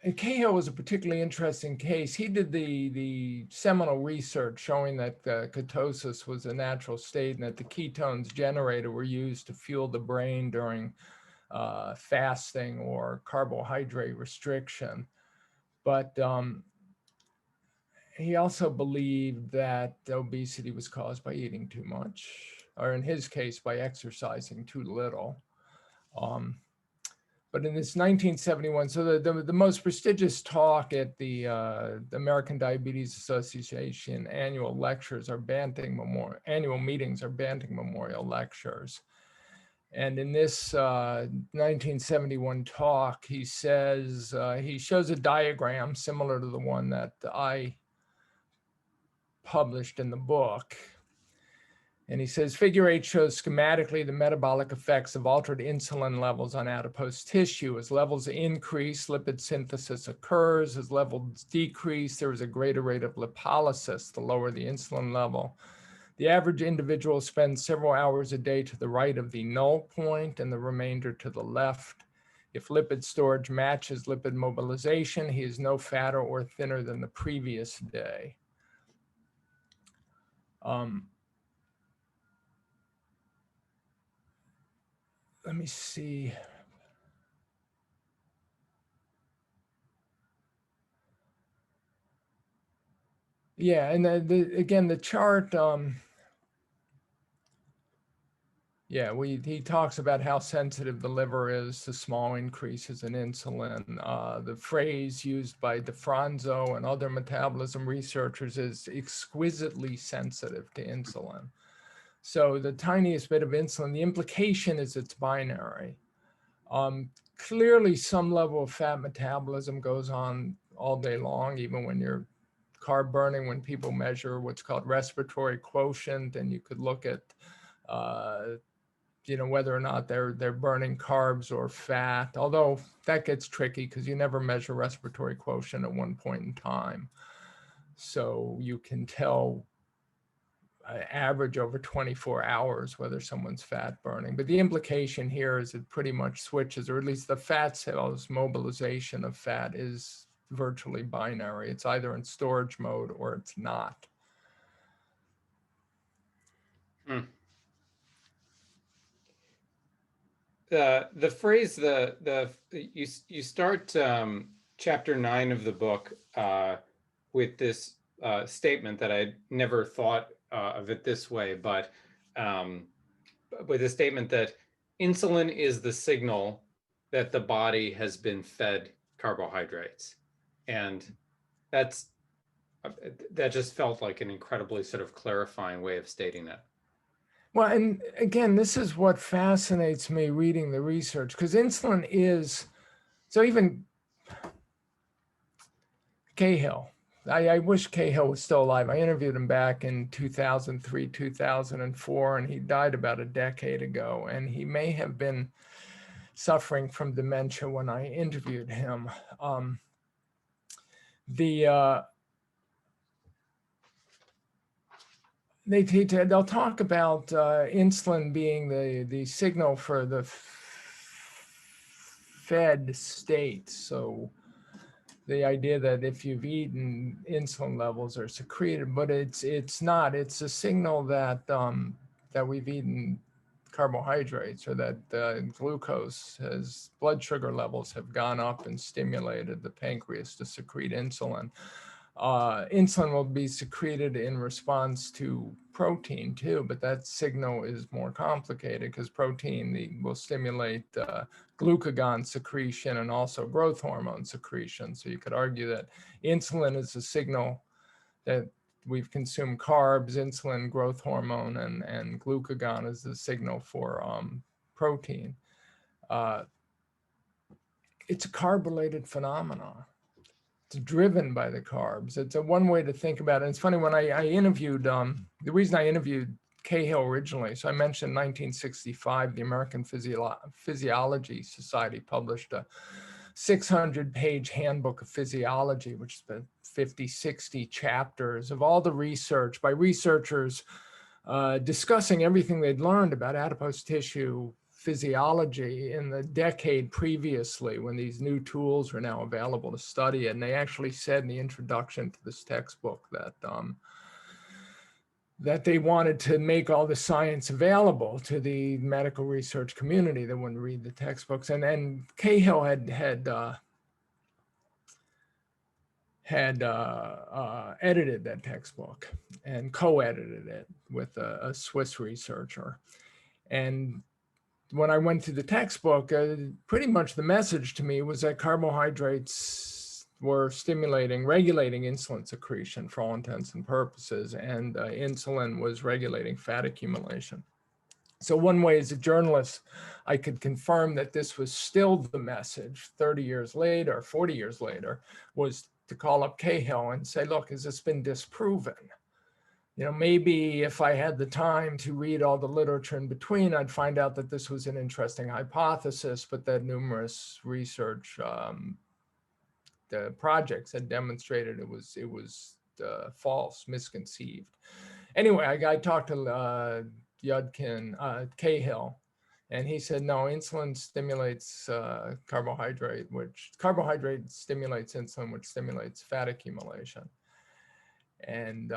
S2: and Cahill was a particularly interesting case. He did the seminal research showing that ketosis was a natural state and that the ketones generated were used to fuel the brain during fasting or carbohydrate restriction. But he also believed that obesity was caused by eating too much, or in his case, by exercising too little. But in this 1971, so the most prestigious talk at the American Diabetes Association annual lectures are annual meetings are Banting Memorial Lectures. And in this 1971 talk, he says, he shows a diagram similar to the one that I published in the book. And he says, figure 8 shows schematically the metabolic effects of altered insulin levels on adipose tissue. As levels increase, lipid synthesis occurs. As levels decrease, there is a greater rate of lipolysis, the lower the insulin level. The average individual spends several hours a day to the right of the null point and the remainder to the left. If lipid storage matches lipid mobilization, he is no fatter or thinner than the previous day. Let me see. Yeah, and again, the chart, yeah, he talks about how sensitive the liver is to small increases in insulin. The phrase used by DeFranzo and other metabolism researchers is exquisitely sensitive to insulin. So the tiniest bit of insulin, the implication is it's binary. Clearly, some level of fat metabolism goes on all day long, even when you're carb burning, when people measure what's called respiratory quotient, and you could look at whether or not they're burning carbs or fat, although that gets tricky because you never measure respiratory quotient at one point in time. So you can tell average over 24 hours whether someone's fat burning. But the implication here is it pretty much switches, or at least the fat cells mobilization of fat is virtually binary. It's either in storage mode or it's not.
S1: The phrase you start chapter 9 of the book with this statement that I never thought of it this way, but with a statement that insulin is the signal that the body has been fed carbohydrates, and that just felt like an incredibly sort of clarifying way of stating it.
S2: Well, and again, this is what fascinates me reading the research, because insulin is, so even Cahill, I wish Cahill was still alive. I interviewed him back in 2003, 2004, and he died about a decade ago. And he may have been suffering from dementia when I interviewed him. They'll talk about insulin being the signal for the fed state. So the idea that if you've eaten, insulin levels are secreted, but it's not. It's a signal that that we've eaten carbohydrates, or that glucose blood sugar levels have gone up and stimulated the pancreas to secrete insulin. Insulin will be secreted in response to protein too, but that signal is more complicated because protein will stimulate glucagon secretion and also growth hormone secretion. So you could argue that insulin is a signal that we've consumed carbs, insulin, growth hormone, and glucagon is the signal for protein. It's a carb-related phenomenon. It's driven by the carbs. It's a one way to think about it. And it's funny, when I interviewed, the reason I interviewed Cahill originally, so I mentioned 1965, the American Physiology Society published a 600-page handbook of physiology, which has been 50, 60 chapters of all the research by researchers discussing everything they'd learned about adipose tissue physiology in the decade previously, when these new tools are now available to study it. And they actually said in the introduction to this textbook that that they wanted to make all the science available to the medical research community that wouldn't read the textbooks. And Cahill had edited that textbook and co-edited it with a Swiss researcher. And when I went through the textbook, pretty much the message to me was that carbohydrates were regulating insulin secretion for all intents and purposes, and insulin was regulating fat accumulation. So one way as a journalist, I could confirm that this was still the message 30 years later, 40 years later, was to call up Cahill and say, look, has this been disproven? You know, maybe if I had the time to read all the literature in between, I'd find out that this was an interesting hypothesis, but that numerous research the projects had demonstrated it was false, misconceived. Anyway, I talked to Cahill, and he said, no, insulin stimulates carbohydrate, which carbohydrate stimulates insulin, which stimulates fat accumulation. And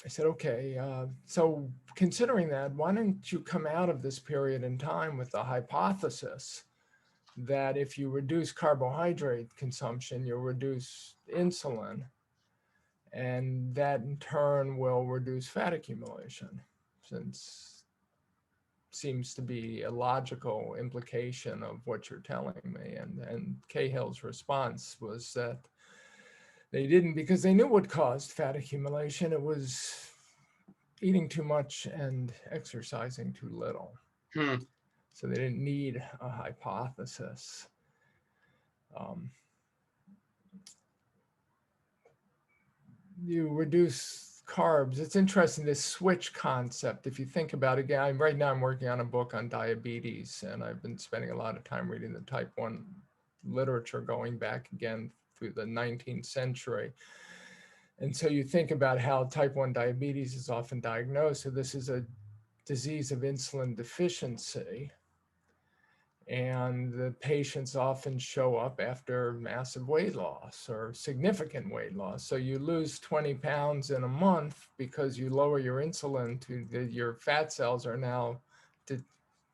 S2: I said, okay, so considering that, why don't you come out of this period in time with the hypothesis that if you reduce carbohydrate consumption, you'll reduce insulin, and that in turn will reduce fat accumulation, since seems to be a logical implication of what you're telling me. And Cahill's response was that they didn't, because they knew what caused fat accumulation. It was eating too much and exercising too little. So they didn't need a hypothesis. You reduce carbs. It's interesting, this switch concept. If you think about it, again, right now I'm working on a book on diabetes, and I've been spending a lot of time reading the type 1 literature going back again through the 19th century. And so you think about how type 1 diabetes is often diagnosed. So this is a disease of insulin deficiency. And the patients often show up after massive weight loss or significant weight loss. So you lose 20 pounds in a month because you lower your insulin your fat cells are now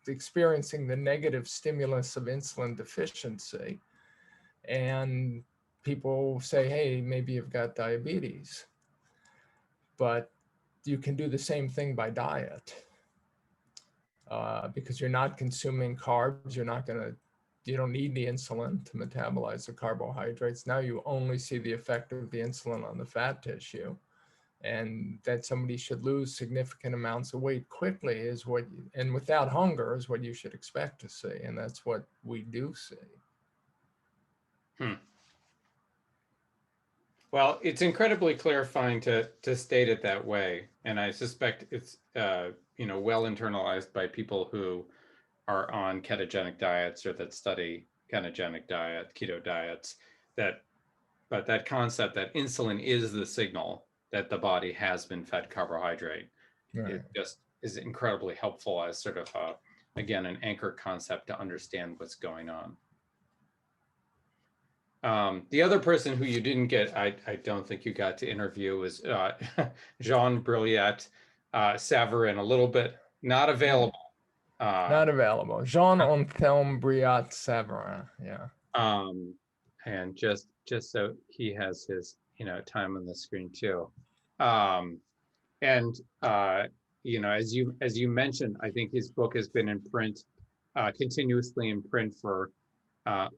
S2: experiencing the negative stimulus of insulin deficiency. And people say, hey, maybe you've got diabetes. But you can do the same thing by diet. Because you're not consuming carbs, you don't need the insulin to metabolize the carbohydrates. Now you only see the effect of the insulin on the fat tissue, and that somebody should lose significant amounts of weight quickly and without hunger is what you should expect to see. And that's what we do see.
S1: Well, it's incredibly clarifying to state it that way. And I suspect it's, well internalized by people who are on ketogenic diets or that study ketogenic diet, keto diets, but that concept that insulin is the signal that the body has been fed carbohydrate, right, it just is incredibly helpful as sort of, again, an anchor concept to understand what's going on. The other person who you didn't get, I don't think you got to interview, was Jean Brillat-Savarin, a little bit not available.
S2: Not available. Jean Brillat-Savarin, yeah.
S1: And just so he has his time on the screen too. As you mentioned, I think his book has been in print, continuously in print for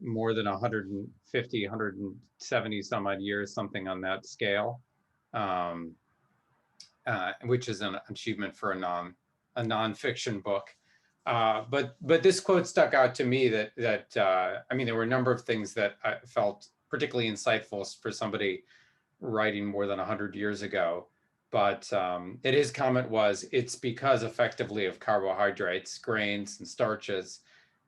S1: more than 150, 170 some odd years, something on that scale, which is an achievement for a nonfiction book. But this quote stuck out to me that there were a number of things that I felt particularly insightful for somebody writing more than 100 years ago. But that his comment was, it's because effectively of carbohydrates, grains, and starches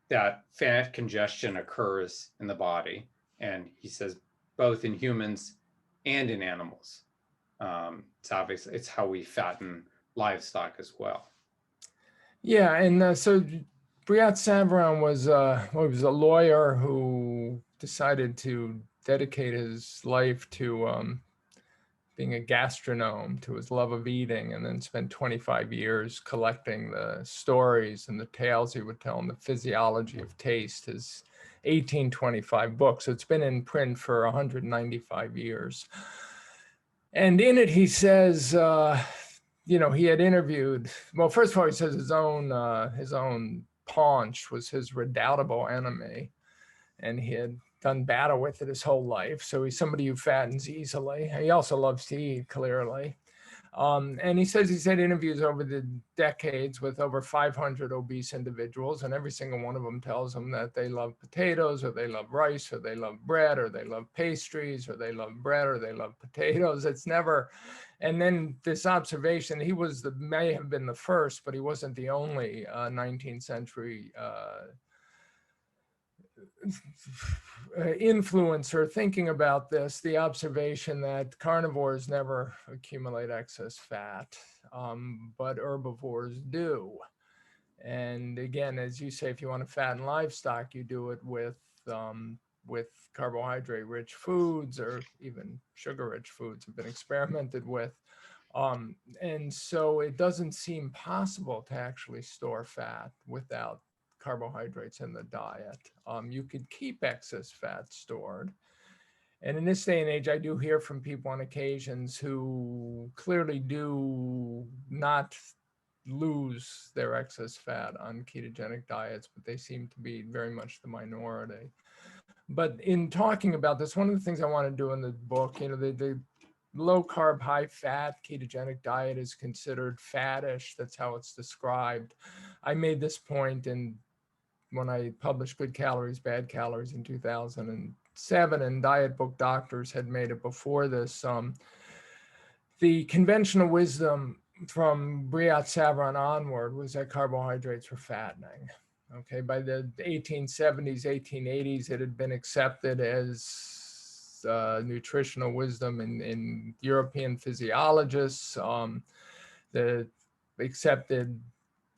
S1: that fat congestion occurs in the body. And he says both in humans and in animals. It's obvious, it's how we fatten livestock as well.
S2: Yeah, and so Brillat-Savarin was a lawyer who decided to dedicate his life to being a gastronome, to his love of eating, and then spent 25 years collecting the stories and the tales he would tell in The Physiology of Taste, his 1825 book. So it's been in print for 195 years. And in it, he says, he had interviewed, well, first of all, he says his own paunch was his redoubtable enemy, and he had done battle with it his whole life. So he's somebody who fattens easily. He also loves to eat, clearly. And he says he's had interviews over the decades with over 500 obese individuals, and every single one of them tells him that they love potatoes, or they love rice, or they love bread, or they love pastries, or they love bread, or they love potatoes. It's never, and then this observation, he was may have been the first, but he wasn't the only 19th century influencer thinking about this, the observation that carnivores never accumulate excess fat, but herbivores do. And again, as you say, if you want to fatten livestock, you do it with carbohydrate-rich foods, or even sugar-rich foods have been experimented with. And so it doesn't seem possible to actually store fat without carbohydrates in the diet. You could keep excess fat stored. And in this day and age, I do hear from people on occasions who clearly do not lose their excess fat on ketogenic diets, but they seem to be very much the minority. But in talking about this, one of the things I want to do in the book, the low carb, high fat ketogenic diet is considered fattish. That's how it's described. I made this point when I published Good Calories, Bad Calories in 2007, and Diet Book Doctors had made it before this. The conventional wisdom from Briat-Savran onward was that carbohydrates were fattening. Okay, by the 1870s, 1880s, it had been accepted as nutritional wisdom in European physiologists. The accepted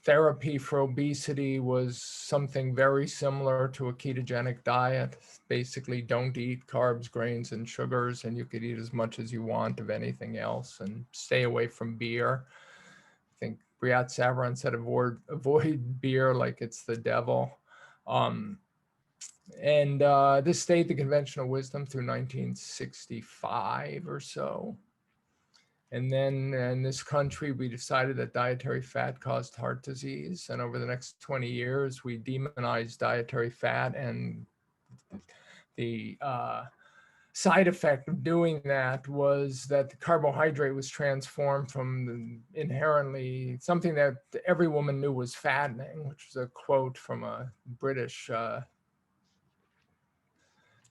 S2: therapy for obesity was something very similar to a ketogenic diet. Basically, don't eat carbs, grains, and sugars, and you could eat as much as you want of anything else, and stay away from beer. I think Briat-Savran said avoid beer like it's the devil. This stayed the conventional wisdom through 1965 or so. And then in this country, we decided that dietary fat caused heart disease. And over the next 20 years, we demonized dietary fat. And the side effect of doing that was that the carbohydrate was transformed from inherently something that every woman knew was fattening, which was a quote from a British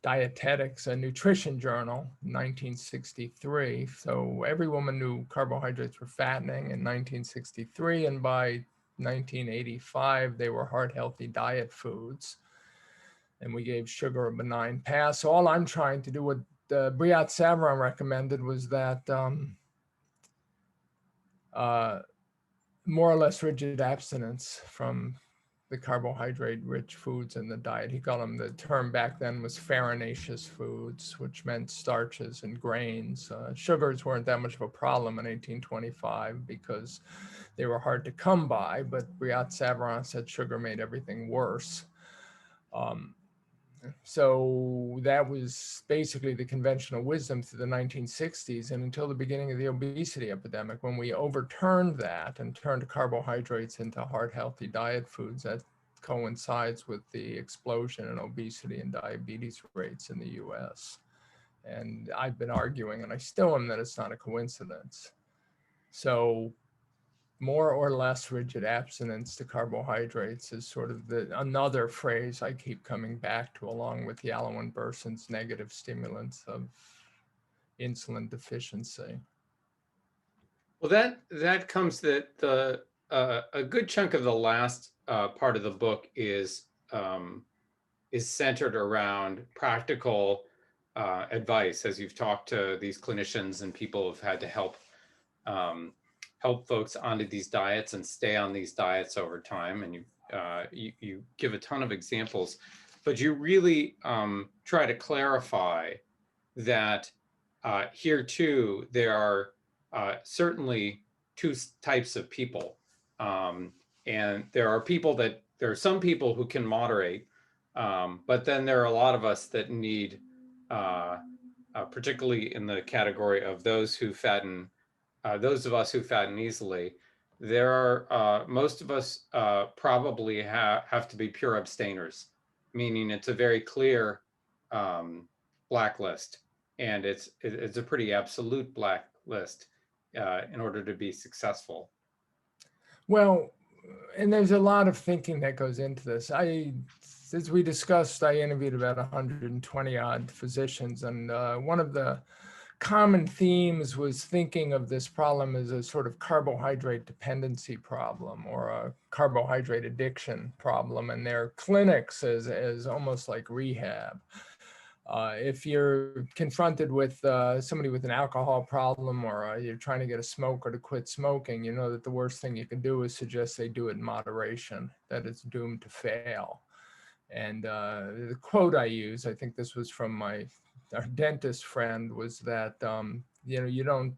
S2: Dietetics, a nutrition journal, 1963. So every woman knew carbohydrates were fattening in 1963, and by 1985, they were heart-healthy diet foods. And we gave sugar a benign pass. So all I'm trying to do, what Briat-Savran recommended, was that more or less rigid abstinence from the carbohydrate-rich foods in the diet. He called them, the term back then was farinaceous foods, which meant starches and grains. Sugars weren't that much of a problem in 1825 because they were hard to come by, but Briat-Savran said sugar made everything worse. So that was basically the conventional wisdom through the 1960s and until the beginning of the obesity epidemic, when we overturned that and turned carbohydrates into heart-healthy diet foods. That coincides with the explosion in obesity and diabetes rates in the US. And I've been arguing, and I still am, that it's not a coincidence. So more or less rigid abstinence to carbohydrates is sort of another phrase I keep coming back to, along with Yalow and Berson's negative stimulants of insulin deficiency.
S1: Well, that comes that a good chunk of the last part of the book is centered around practical advice, as you've talked to these clinicians and people who've had to help folks onto these diets and stay on these diets over time. And you give a ton of examples, but you really try to clarify that here too, there are certainly two types of people. And there are some people who can moderate, but then there are a lot of us that need, particularly in the category of those who fatten, those of us who fatten easily, there are, most of us probably have to be pure abstainers, meaning it's a very clear blacklist, and it's a pretty absolute blacklist. in order to be successful?
S2: Well, and there's a lot of thinking that goes into this. As we discussed, I interviewed about 120 odd physicians, and one of the common themes was thinking of this problem as a sort of carbohydrate dependency problem or a carbohydrate addiction problem, and their clinics as almost like rehab. If you're confronted with somebody with an alcohol problem, or you're trying to get a smoker to quit smoking, you know that the worst thing you can do is suggest they do it in moderation, that it's doomed to fail. And the quote I use, I think this was from our dentist friend, was that, you don't,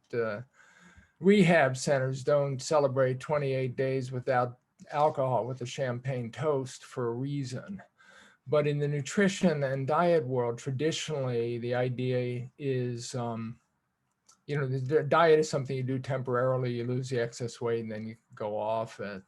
S2: rehab centers don't celebrate 28 days without alcohol with a champagne toast for a reason. But in the nutrition and diet world, traditionally, the idea is, the diet is something you do temporarily, you lose the excess weight, and then you go off it.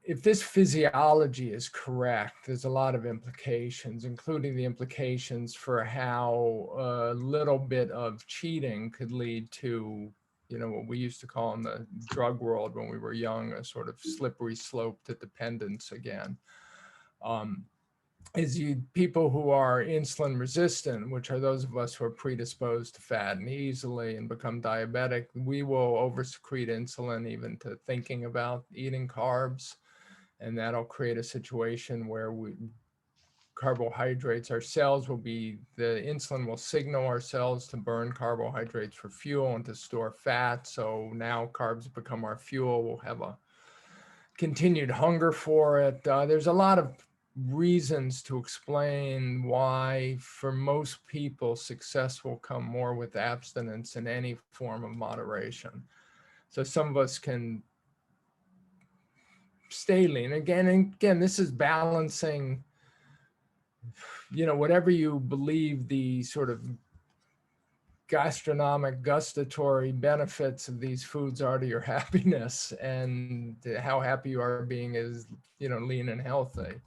S2: If this physiology is correct, there's a lot of implications, including the implications for how a little bit of cheating could lead to, what we used to call in the drug world when we were young, a sort of slippery slope to dependence again. People who are insulin resistant, which are those of us who are predisposed to fatten easily and become diabetic, we will oversecrete insulin even to thinking about eating carbs. And that'll create a situation where carbohydrates, our cells the insulin will signal our cells to burn carbohydrates for fuel and to store fat. So now carbs become our fuel. We'll have a continued hunger for it. There's a lot of reasons to explain why, for most people, success will come more with abstinence in any form of moderation. So some of us can stay lean. Again, this is balancing, whatever you believe the sort of gustatory benefits of these foods are to your happiness, and how happy you are being is, lean and healthy.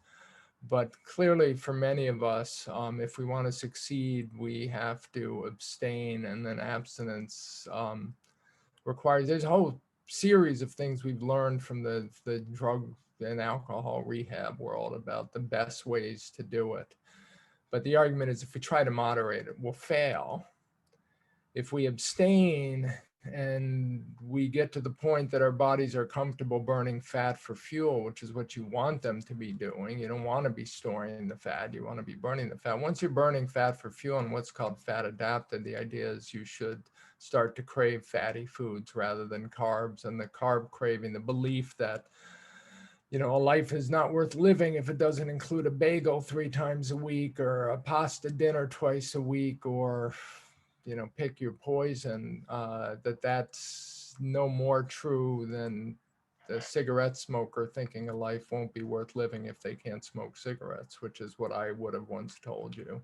S2: But clearly for many of us, if we want to succeed, we have to abstain, and then abstinence requires, there's a whole series of things we've learned from the drug and alcohol rehab world about the best ways to do it. But the argument is, if we try to moderate it, we'll fail. If we abstain and we get to the point that our bodies are comfortable burning fat for fuel, which is what you want them to be doing. You don't want to be storing the fat, you want to be burning the fat. Once you're burning fat for fuel and what's called fat adapted, the idea is you should start to crave fatty foods rather than carbs. And the carb craving, the belief that, a life is not worth living if it doesn't include a bagel 3 times a week, or a pasta dinner twice a week, or, pick your poison, that's no more true than the cigarette smoker thinking a life won't be worth living if they can't smoke cigarettes, which is what I would have once told you.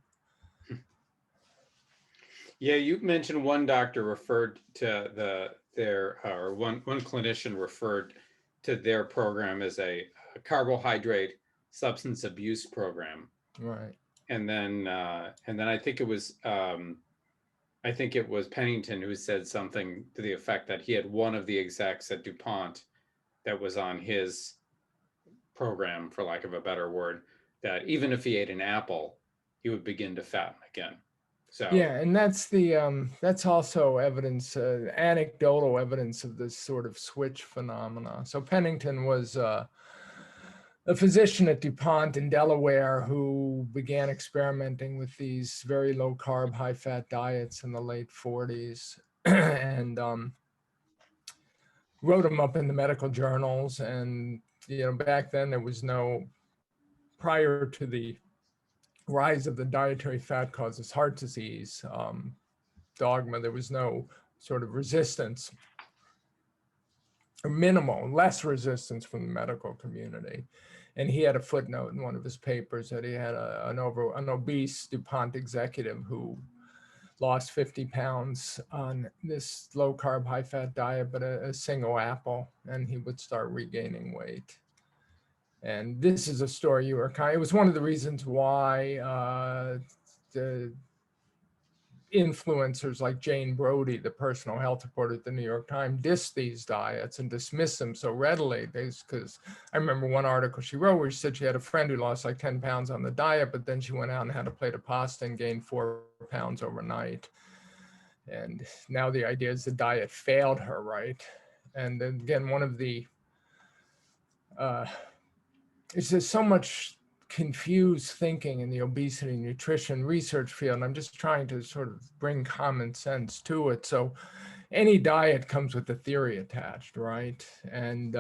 S1: Yeah, you mentioned one doctor referred to one clinician referred to their program as a carbohydrate substance abuse program.
S2: Right.
S1: And then I think it was Pennington who said something to the effect that he had one of the execs at DuPont that was on his program, for lack of a better word, that even if he ate an apple, he would begin to fatten again. So
S2: yeah, and that's also evidence, anecdotal evidence of this sort of switch phenomena. So Pennington was a physician at DuPont in Delaware who began experimenting with these very low carb, high fat diets in the late 40s, and wrote them up in the medical journals. And back then there was prior to the rise of the dietary fat causes heart disease dogma, there was no sort of resistance, or less resistance from the medical community. And he had a footnote in one of his papers that he had an obese DuPont executive who lost 50 pounds on this low carb, high fat diet, but a single apple, and he would start regaining weight. And this is a story it was one of the reasons why influencers like Jane Brody, the personal health reporter at the New York Times, diss these diets and dismiss them so readily. Because I remember one article she wrote where she said she had a friend who lost like 10 pounds on the diet, but then she went out and had a plate of pasta and gained 4 pounds overnight. And now the idea is the diet failed her, right? And then again, one of the, it's just so much confused thinking in the obesity nutrition research field. And I'm just trying to sort of bring common sense to it. So any diet comes with a theory attached, right? And,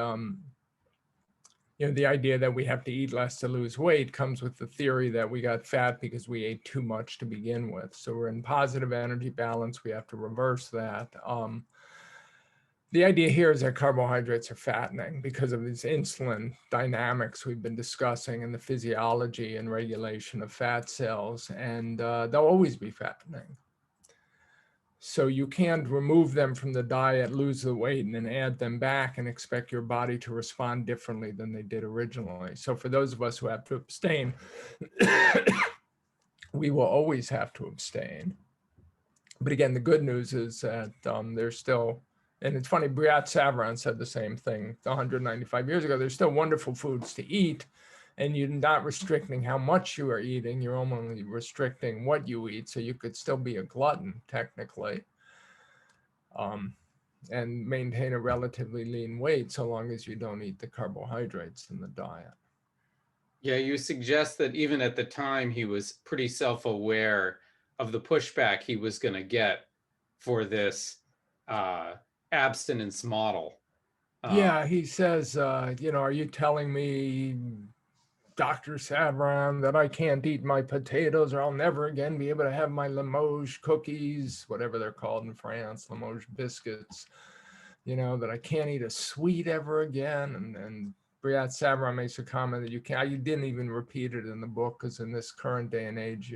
S2: you know, the idea that we have to eat less to lose weight comes with the theory that we got fat because we ate too much to begin with. So we're in positive energy balance. We have to reverse that. The idea here is that carbohydrates are fattening because of these insulin dynamics we've been discussing and the physiology and regulation of fat cells, and they'll always be fattening. So you can't remove them from the diet, lose the weight, and then add them back and expect your body to respond differently than they did originally. So for those of us who have to abstain, we will always have to abstain. But again, the good news is that there's still, and it's funny, Briat-Savarin said the same thing 195 years ago, there's still wonderful foods to eat, and you're not restricting how much you are eating, you're only restricting what you eat, so you could still be a glutton, technically, and maintain a relatively lean weight so long as you don't eat the carbohydrates in the diet.
S1: Yeah, you suggest that even at the time he was pretty self-aware of the pushback he was going to get for this abstinence model.
S2: Yeah, he says, you know, are you telling me, Dr. Savarin, that I can't eat my potatoes or I'll never again be able to have my Limoges cookies, whatever they're called in France, Limoges biscuits, you know, that I can't eat a sweet ever again. And Briat-Savarin makes a comment that you can't, you didn't even repeat it in the book because in this current day and age,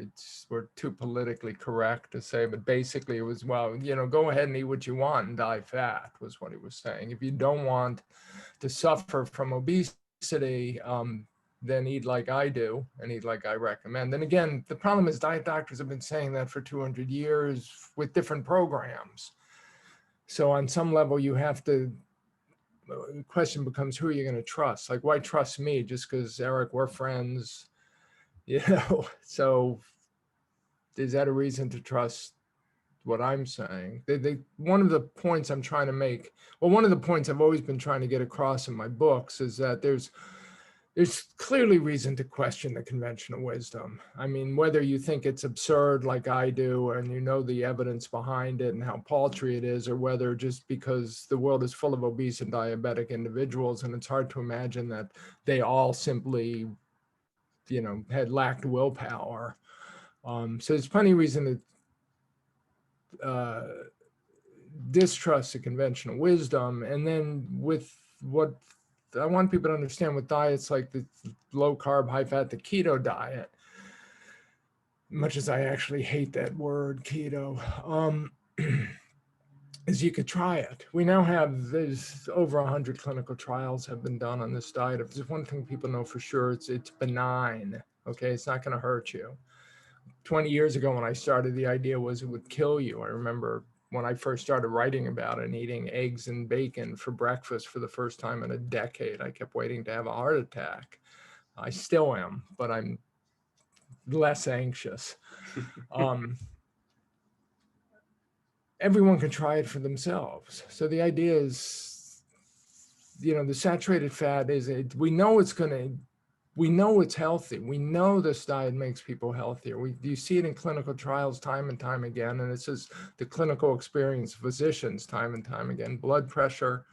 S2: we're too politically correct to say, but basically it was, well, you know, go ahead and eat what you want and die fat was what he was saying. If you don't want to suffer from obesity, then eat like I do and eat like I recommend. And again, the problem is diet doctors have been saying that for 200 years with different programs. So on some level, you have to, the question becomes, who are you going to trust? Like, why trust me just because, Eric, we're friends, you know? So is that a reason to trust what I'm saying? One of the points I'm trying to make, well, one of the points I've always been trying to get across in my books is that there's clearly reason to question the conventional wisdom. I mean, whether you think it's absurd like I do, and you know the evidence behind it and how paltry it is, or whether just because the world is full of obese and diabetic individuals, and it's hard to imagine that they all simply, you know, had lacked willpower. So there's plenty of reason to distrust the conventional wisdom. And then with what I want people to understand with diets like the low carb, high fat, the keto diet, much as I actually hate that word keto, is you could try it. We now have, there's over 100 clinical trials have been done on this diet. If there's one thing people know for sure, it's benign, okay? It's not gonna hurt you. 20 years ago when I started, the idea was it would kill you. I remember when I first started writing about it and eating eggs and bacon for breakfast for the first time in a decade, I kept waiting to have a heart attack. I still am, but I'm less anxious. Everyone can try it for themselves. So the idea is, you know, the saturated fat is, we know it's healthy. We know this diet makes people healthier. You see it in clinical trials time and time again, and it's just the clinical experience of physicians time and time again. Blood pressure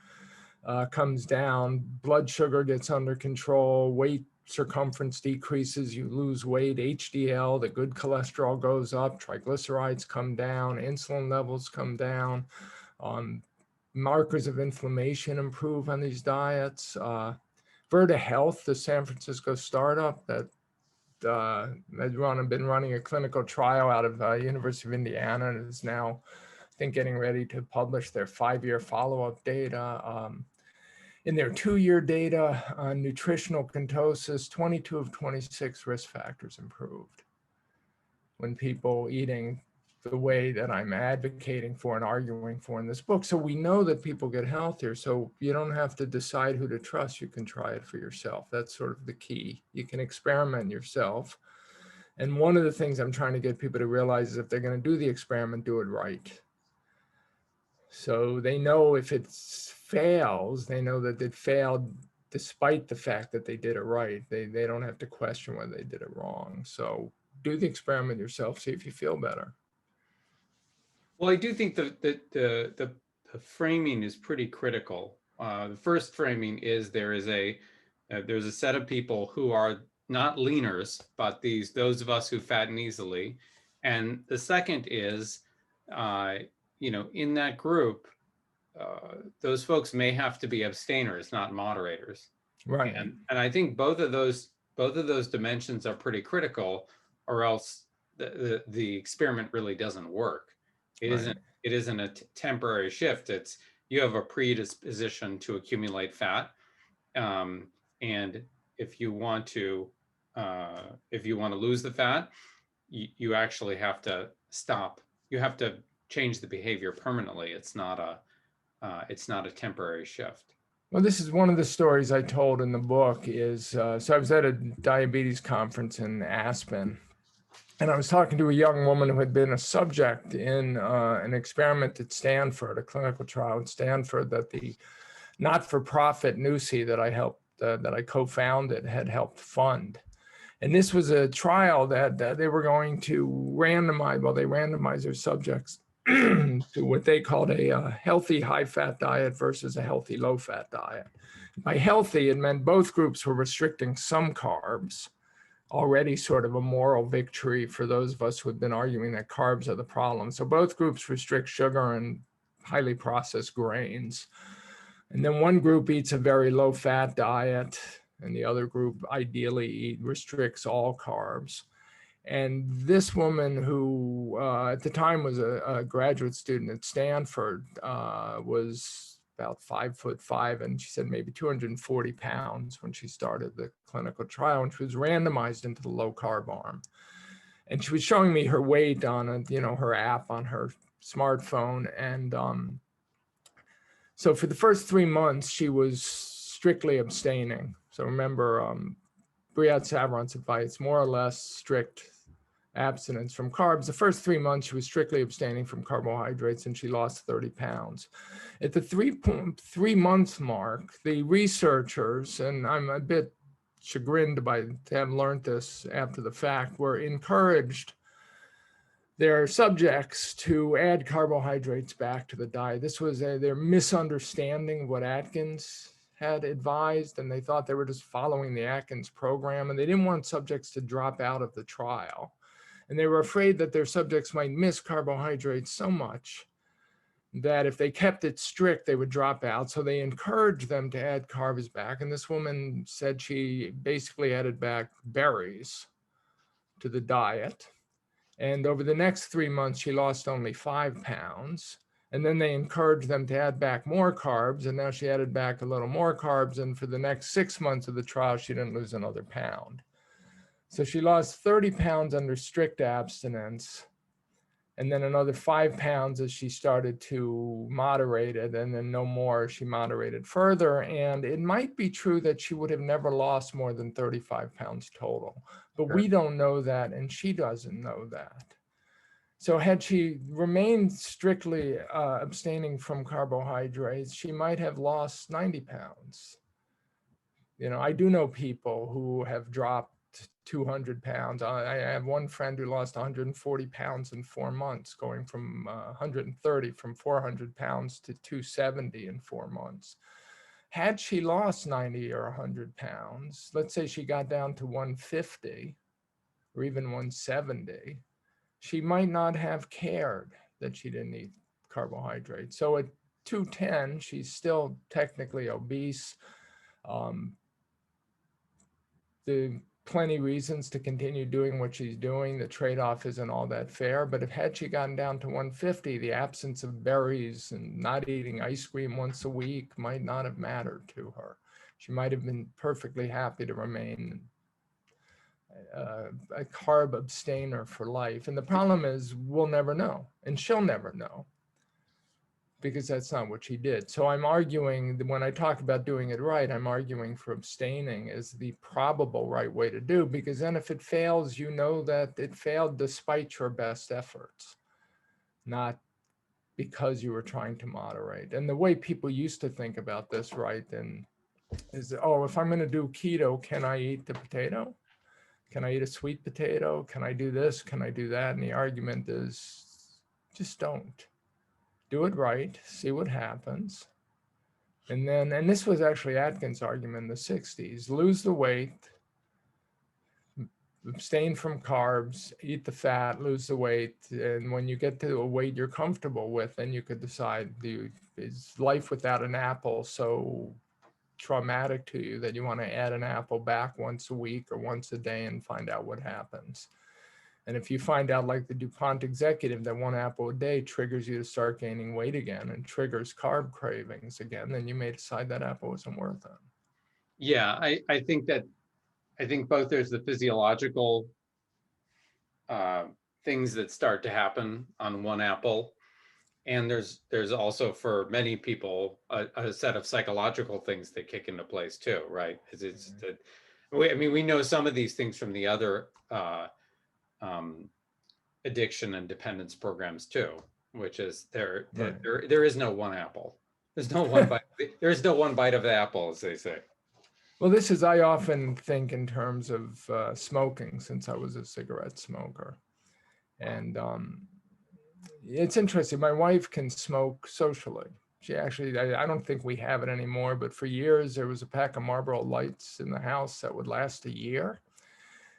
S2: comes down, blood sugar gets under control, weight circumference decreases, you lose weight, HDL, the good cholesterol goes up, triglycerides come down, insulin levels come down, markers of inflammation improve on these diets. Verta Health, the San Francisco startup that has been running a clinical trial out of University of Indiana and is now, I think, getting ready to publish their 5-year follow-up data. In their 2-year data on nutritional ketosis, 22 of 26 risk factors improved when people eating the way that I'm advocating for and arguing for in this book. So we know that people get healthier. So you don't have to decide who to trust. You can try it for yourself. That's sort of the key. You can experiment yourself. And one of the things I'm trying to get people to realize is if they're going to do the experiment, do it right. So they know if it fails, they know that it failed despite the fact that they did it right. They don't have to question whether they did it wrong. So do the experiment yourself, see if you feel better.
S1: Well, I do think the framing is pretty critical. The first framing is there's a set of people who are not leaners, but those of us who fatten easily, and the second is, in that group, those folks may have to be abstainers, not moderators.
S2: Right.
S1: And I think both of those dimensions are pretty critical, or else the experiment really doesn't work. It isn't a temporary shift. It's you have a predisposition to accumulate fat, and if you want to lose the fat, you actually have to stop. You have to change the behavior permanently. It's not a temporary shift.
S2: Well, this is one of the stories I told in the book is, so I was at a diabetes conference in Aspen, and I was talking to a young woman who had been a subject in an experiment at Stanford, a clinical trial at Stanford that the not-for-profit NUSI that I co-founded had helped fund. And this was a trial that they were going to randomize, well, they randomized their subjects to what they called a healthy high-fat diet versus a healthy low-fat diet. By healthy, it meant both groups were restricting some carbs, already sort of a moral victory for those of us who have been arguing that carbs are the problem. So both groups restrict sugar and highly processed grains. And then one group eats a very low-fat diet, and the other group ideally restricts all carbs. And this woman who at the time was a graduate student at Stanford was about 5'5", and she said maybe 240 pounds when she started the clinical trial, and she was randomized into the low carb arm. And she was showing me her weight on her app on her smartphone. And so for the first 3 months, she was strictly abstaining. So remember, Briat Savron's advice, more or less strict abstinence from carbs. The first 3 months, she was strictly abstaining from carbohydrates, and she lost 30 pounds. At the 3-month mark, the researchers, and I'm a bit chagrined to have learned this after the fact, were encouraged their subjects to add carbohydrates back to the diet. This was their misunderstanding of what Atkins had advised, and they thought they were just following the Atkins program, and they didn't want subjects to drop out of the trial. And they were afraid that their subjects might miss carbohydrates so much that if they kept it strict, they would drop out. So they encouraged them to add carbs back. And this woman said she basically added back berries to the diet. And over the next 3 months, she lost only 5 pounds. And then they encouraged them to add back more carbs. And now she added back a little more carbs. And for the next 6 months of the trial, she didn't lose another pound. So she lost 30 pounds under strict abstinence, and then another 5 pounds as she started to moderate it, and then no more, she moderated further. And it might be true that she would have never lost more than 35 pounds total, but we don't know that, and she doesn't know that. So had she remained strictly abstaining from carbohydrates, she might have lost 90 pounds. I do know people who have dropped 200 pounds. I have one friend who lost 140 pounds in 4 months, going from 130 from 400 pounds to 270 in 4 months. Had she lost 90 or 100 pounds, let's say she got down to 150 or even 170, she might not have cared that she didn't eat carbohydrates. So at 210, she's still technically obese. Plenty reasons to continue doing what she's doing. The trade-off isn't all that fair, but had she gotten down to 150, the absence of berries and not eating ice cream once a week might not have mattered to her. She might have been perfectly happy to remain a carb abstainer for life. And the problem is we'll never know, and she'll never know, because that's not what she did. So I'm arguing that when I talk about doing it right, I'm arguing for abstaining as the probable right way to do, because then if it fails, you know that it failed despite your best efforts, not because you were trying to moderate. And the way people used to think about this, right, and is, oh, if I'm going to do keto, can I eat the potato? Can I eat a sweet potato? Can I do this? Can I do that? And the argument is just don't. Do it right, see what happens. And then, and this was actually Atkins' argument in the 60s, lose the weight, abstain from carbs, eat the fat, lose the weight. And when you get to a weight you're comfortable with, then you could decide, is life without an apple so traumatic to you that you want to add an apple back once a week or once a day and find out what happens. And if you find out, like the DuPont executive, that one apple a day triggers you to start gaining weight again and triggers carb cravings again, then you may decide that apple isn't worth it.
S1: Yeah, I think both there's the physiological things that start to happen on one apple, and there's also for many people a set of psychological things that kick into place too, right? It's that we know some of these things from the other addiction and dependence programs too, which is there is no one apple. There's no one bite. There's no one bite of the apple, as they say.
S2: Well, this is, I often think in terms of smoking, since I was a cigarette smoker. And it's interesting. My wife can smoke socially. She actually, I don't think we have it anymore, but for years there was a pack of Marlboro Lights in the house that would last a year.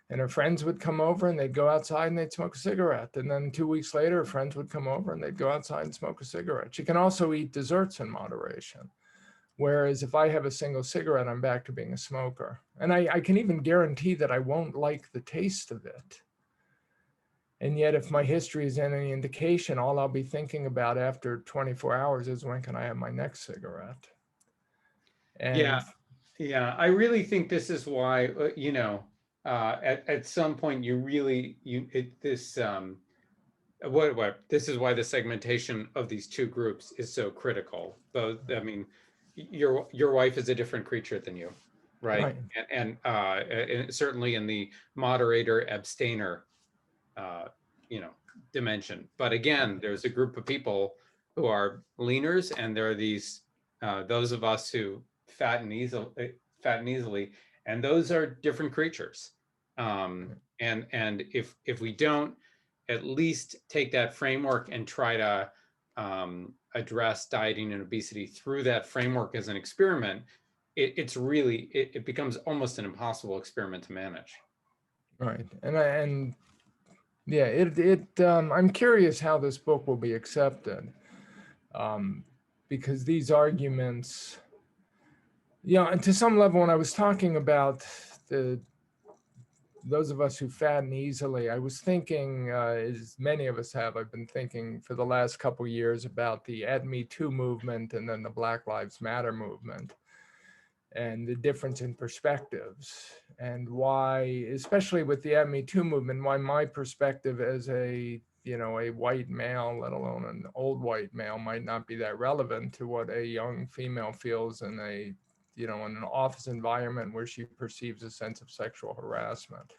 S2: And her friends would come over and they'd go outside and they'd smoke a cigarette. And then 2 weeks later, her friends would come over and they'd go outside and smoke a cigarette. She can also eat desserts in moderation. Whereas if I have a single cigarette, I'm back to being a smoker. And I can even guarantee that I won't like the taste of it. And yet, if my history is any indication, all I'll be thinking about after 24 hours is, when can I have my next cigarette? And
S1: yeah, I really think this is why, at some point this is why the segmentation of these two groups is so critical. Both, I mean, your wife is a different creature than you, right? And certainly in the moderator abstainer dimension. But again, there's a group of people who are leaners, and there are these those of us who fatten easily, and those are different creatures. And if we don't at least take that framework and try to address dieting and obesity through that framework as an experiment, it becomes almost an impossible experiment to manage.
S2: Right. And yeah, I'm curious how this book will be accepted, because these arguments, and to some level, when I was talking about those of us who fatten easily, I was thinking, as many of us have, I've been thinking for the last couple of years about the Me Too movement and then the Black Lives Matter movement, and the difference in perspectives, and why, especially with the Me Too movement, why my perspective as a white male, let alone an old white male, might not be that relevant to what a young female feels in in an office environment where she perceives a sense of sexual harassment.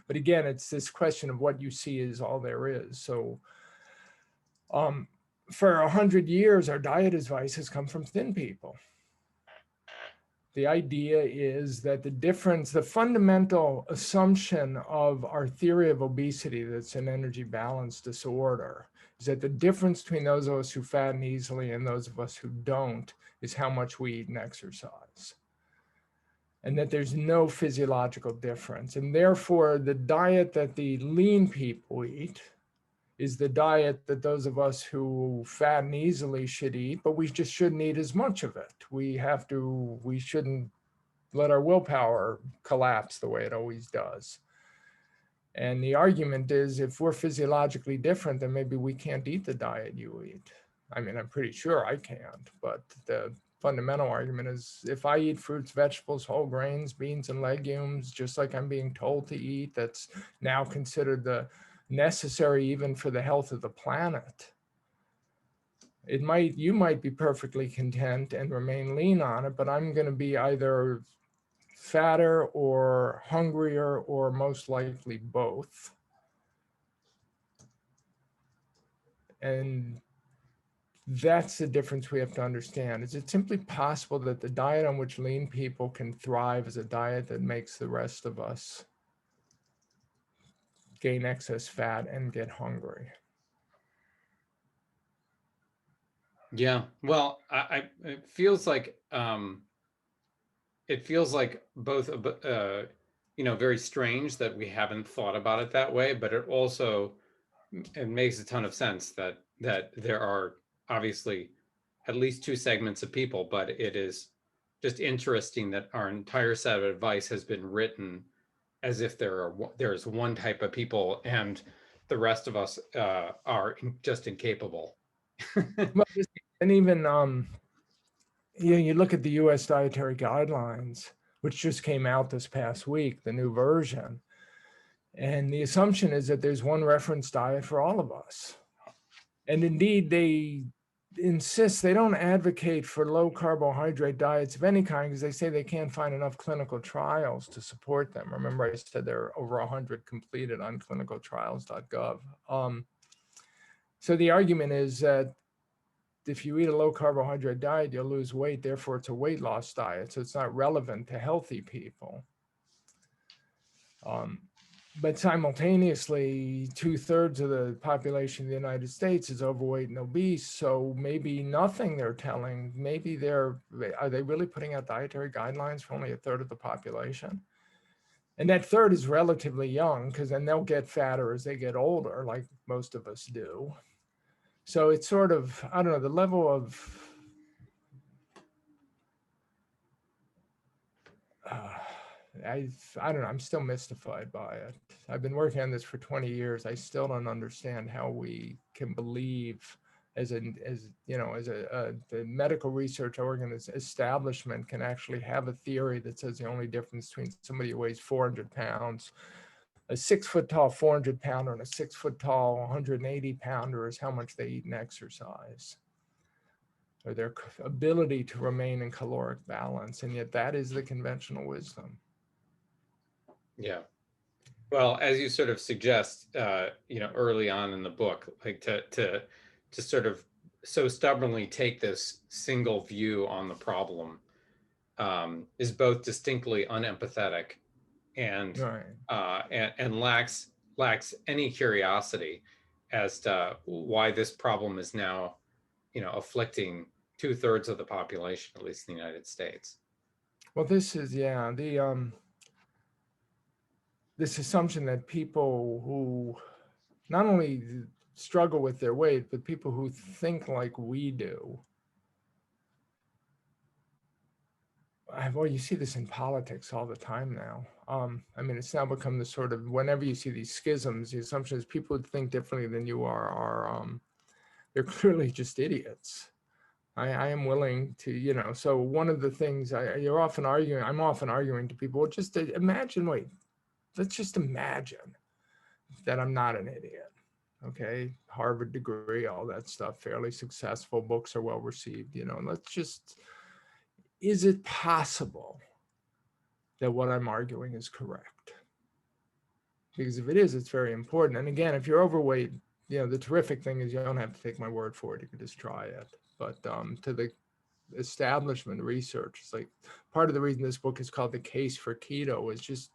S2: But again, it's this question of what you see is all there is. So for 100 years, our diet advice has come from thin people. The idea is that the fundamental assumption of our theory of obesity, that's an energy balance disorder, is that the difference between those of us who fatten easily and those of us who don't is how much we eat and exercise. And that there's no physiological difference. And therefore, the diet that the lean people eat is the diet that those of us who fatten easily should eat, but we just shouldn't eat as much of it. We shouldn't let our willpower collapse the way it always does. And the argument is, if we're physiologically different, then maybe we can't eat the diet you eat. I mean, I'm pretty sure I can't, but fundamental argument is if I eat fruits, vegetables, whole grains, beans, and legumes, just like I'm being told to eat, that's now considered the necessary even for the health of the planet. You might be perfectly content and remain lean on it, but I'm going to be either fatter or hungrier or most likely both. And that's the difference we have to understand. Is it simply possible that the diet on which lean people can thrive is a diet that makes the rest of us gain excess fat and get hungry?
S1: Yeah, well, it feels like both very strange that we haven't thought about it that way, but it makes a ton of sense that there are obviously at least two segments of people, but it is just interesting that our entire set of advice has been written as if there's one type of people and the rest of us are just incapable.
S2: Well, and even you look at the U.S. Dietary Guidelines, which just came out this past week, the new version, and the assumption is that there's one reference diet for all of us. And indeed, they insist, they don't advocate for low carbohydrate diets of any kind because they say they can't find enough clinical trials to support them. Remember, I said there are over 100 completed on clinicaltrials.gov. So the argument is that if you eat a low carbohydrate diet, you'll lose weight. Therefore, it's a weight loss diet. So it's not relevant to healthy people. But simultaneously, 2/3 of the population of the United States is overweight and obese. So maybe nothing they're telling, are they really putting out dietary guidelines for only 1/3 of the population? And that third is relatively young because then they'll get fatter as they get older, like most of us do. So it's sort of, I don't know, the level of I don't know. I'm still mystified by it. I've been working on this for 20 years. I still don't understand how we can believe the medical research establishment can actually have a theory that says the only difference between somebody who weighs 400 pounds, a 6 foot tall 400 pounder and a 6 foot tall 180 pounder is how much they eat and exercise, or their ability to remain in caloric balance. And yet that is the conventional wisdom.
S1: Yeah. Well, as you sort of suggest, early on in the book, like to sort of so stubbornly take this single view on the problem is both distinctly unempathetic and
S2: Right.
S1: and lacks any curiosity as to why this problem is now, afflicting 2/3 of the population, at least in the United States.
S2: Well, this is, this assumption that people who not only struggle with their weight, but people who think like we do. Well, you see this in politics all the time now. I mean, it's now become the sort of, whenever you see these schisms, the assumption is people who think differently than you are they're clearly just idiots. I am willing to, so one of the things I'm often arguing to people, well, just imagine, let's just imagine that I'm not an idiot. Okay, Harvard degree, all that stuff, fairly successful, books are well received, is it possible that what I'm arguing is correct? Because if it is, it's very important. And again, if you're overweight, the terrific thing is you don't have to take my word for it. You can just try it. But to the establishment research, it's like part of the reason this book is called The Case for Keto is just,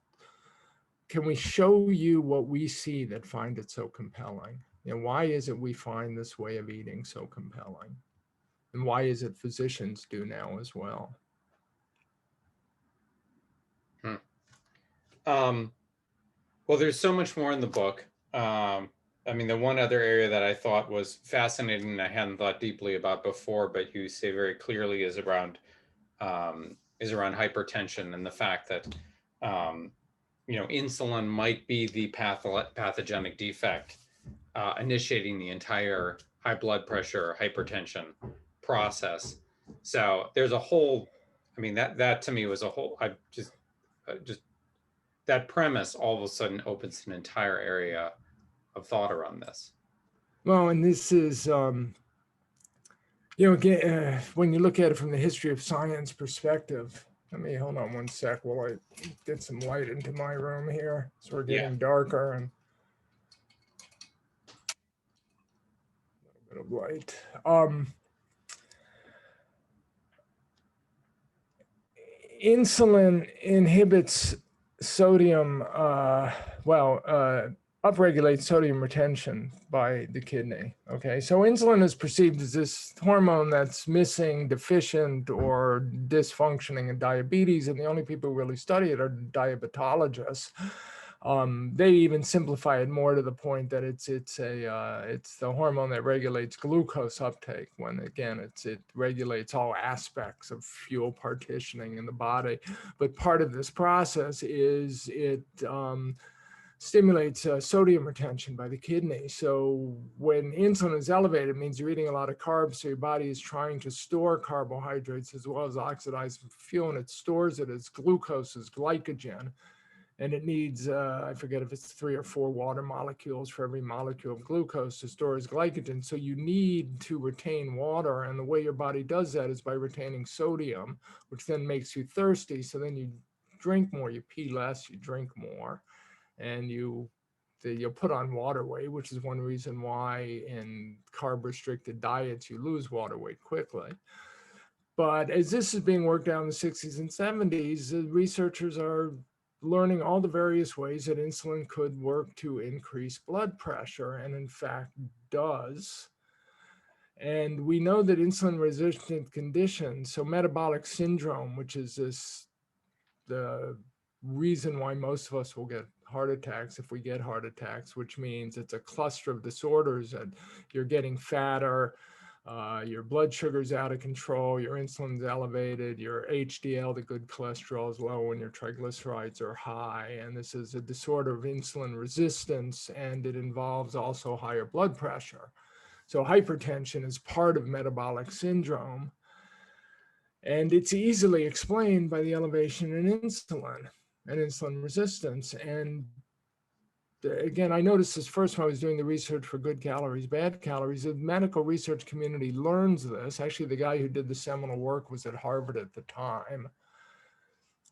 S2: can we show you what we see that find it so compelling? Why is it we find this way of eating so compelling? And why is it physicians do now as well?
S1: Well, there's so much more in the book. I mean, the one other area that I thought was fascinating and I hadn't thought deeply about before, but you say very clearly is around hypertension and the fact that insulin might be the pathogenic defect initiating the entire high blood pressure hypertension process. So there's a whole, I mean, that to me was a whole, I just that premise all of a sudden opens an entire area of thought around this.
S2: Well, and this is, again, when you look at it from the history of science perspective, let me hold on one sec while I get some light into my room here. So we're getting darker and a bit of light. Insulin inhibits sodium, upregulates sodium retention by the kidney. Okay, so insulin is perceived as this hormone that's missing, deficient, or dysfunctioning in diabetes, and the only people who really study it are diabetologists. They even simplify it more to the point that it's the hormone that regulates glucose uptake. When again, it regulates all aspects of fuel partitioning in the body. But part of this process is it stimulates sodium retention by the kidney. So when insulin is elevated, it means you're eating a lot of carbs. So your body is trying to store carbohydrates as well as oxidized fuel, and it stores it as glucose, as glycogen. And it needs, I forget if it's 3 or 4 water molecules for every molecule of glucose to store as glycogen. So you need to retain water. And the way your body does that is by retaining sodium, which then makes you thirsty. So then you drink more, you pee less, you drink more, and you'll put on water weight, which is one reason why in carb-restricted diets, you lose water weight quickly. But as this is being worked out in the 60s and 70s, the researchers are learning all the various ways that insulin could work to increase blood pressure, and in fact does. And we know that insulin resistant conditions, so metabolic syndrome, which is the reason why most of us will get heart attacks if we get heart attacks, which means it's a cluster of disorders and you're getting fatter, your blood sugar's out of control, your insulin's elevated, your HDL, the good cholesterol, is low, and your triglycerides are high. And this is a disorder of insulin resistance, and it involves also higher blood pressure. So hypertension is part of metabolic syndrome, and it's easily explained by the elevation in insulin and insulin resistance. And again, I noticed this first when I was doing the research for good calories, bad calories. The medical research community learns this. Actually, the guy who did the seminal work was at Harvard at the time.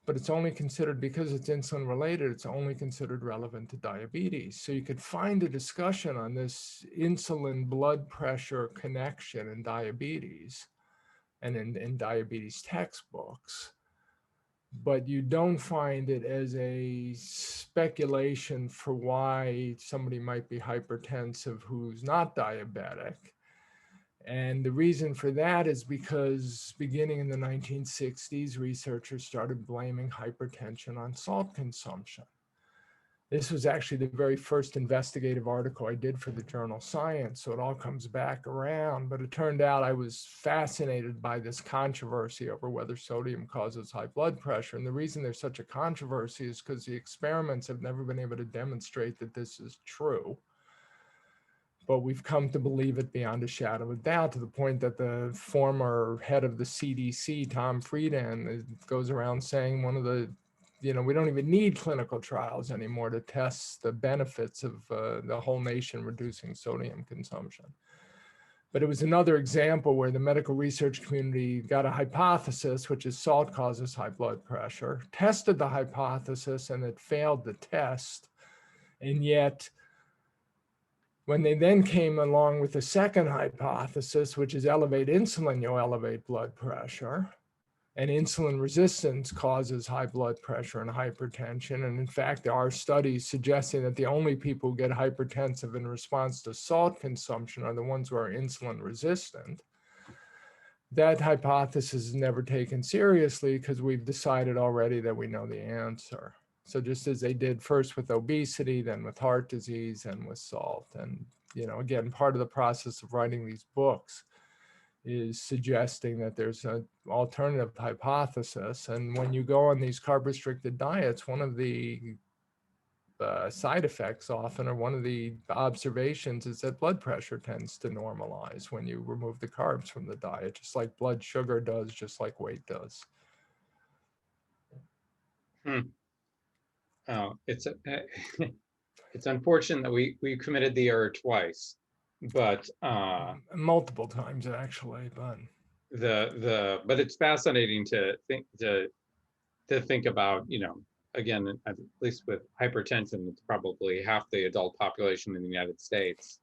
S2: But it's only considered, because it's insulin related, it's only considered relevant to diabetes. So you could find a discussion on this insulin blood pressure connection in diabetes and in diabetes textbooks, but you don't find it as a speculation for why somebody might be hypertensive who's not diabetic. And the reason for that is because beginning in the 1960s, researchers started blaming hypertension on salt consumption. This was actually the very first investigative article I did for the journal Science, so it all comes back around. But it turned out I was fascinated by this controversy over whether sodium causes high blood pressure. And the reason there's such a controversy is because the experiments have never been able to demonstrate that this is true. But we've come to believe it beyond a shadow of doubt, to the point that the former head of the CDC, Tom Frieden, goes around saying we don't even need clinical trials anymore to test the benefits of the whole nation reducing sodium consumption. But it was another example where the medical research community got a hypothesis, which is salt causes high blood pressure, tested the hypothesis, and it failed the test. And yet, when they then came along with the second hypothesis, which is elevate insulin, you'll elevate blood pressure. And insulin resistance causes high blood pressure and hypertension. And in fact, there are studies suggesting that the only people who get hypertensive in response to salt consumption are the ones who are insulin resistant. That hypothesis is never taken seriously because we've decided already that we know the answer. So just as they did first with obesity, then with heart disease, and with salt. And, again, part of the process of writing these books is suggesting that there's an alternative hypothesis. And when you go on these carb-restricted diets, one of the side effects often, or one of the observations is that blood pressure tends to normalize when you remove the carbs from the diet, just like blood sugar does, just like weight does.
S1: It's it's unfortunate that we committed the error twice, but
S2: multiple times actually, but
S1: but it's fascinating to think about, again, at least with hypertension, it's probably half the adult population in the United States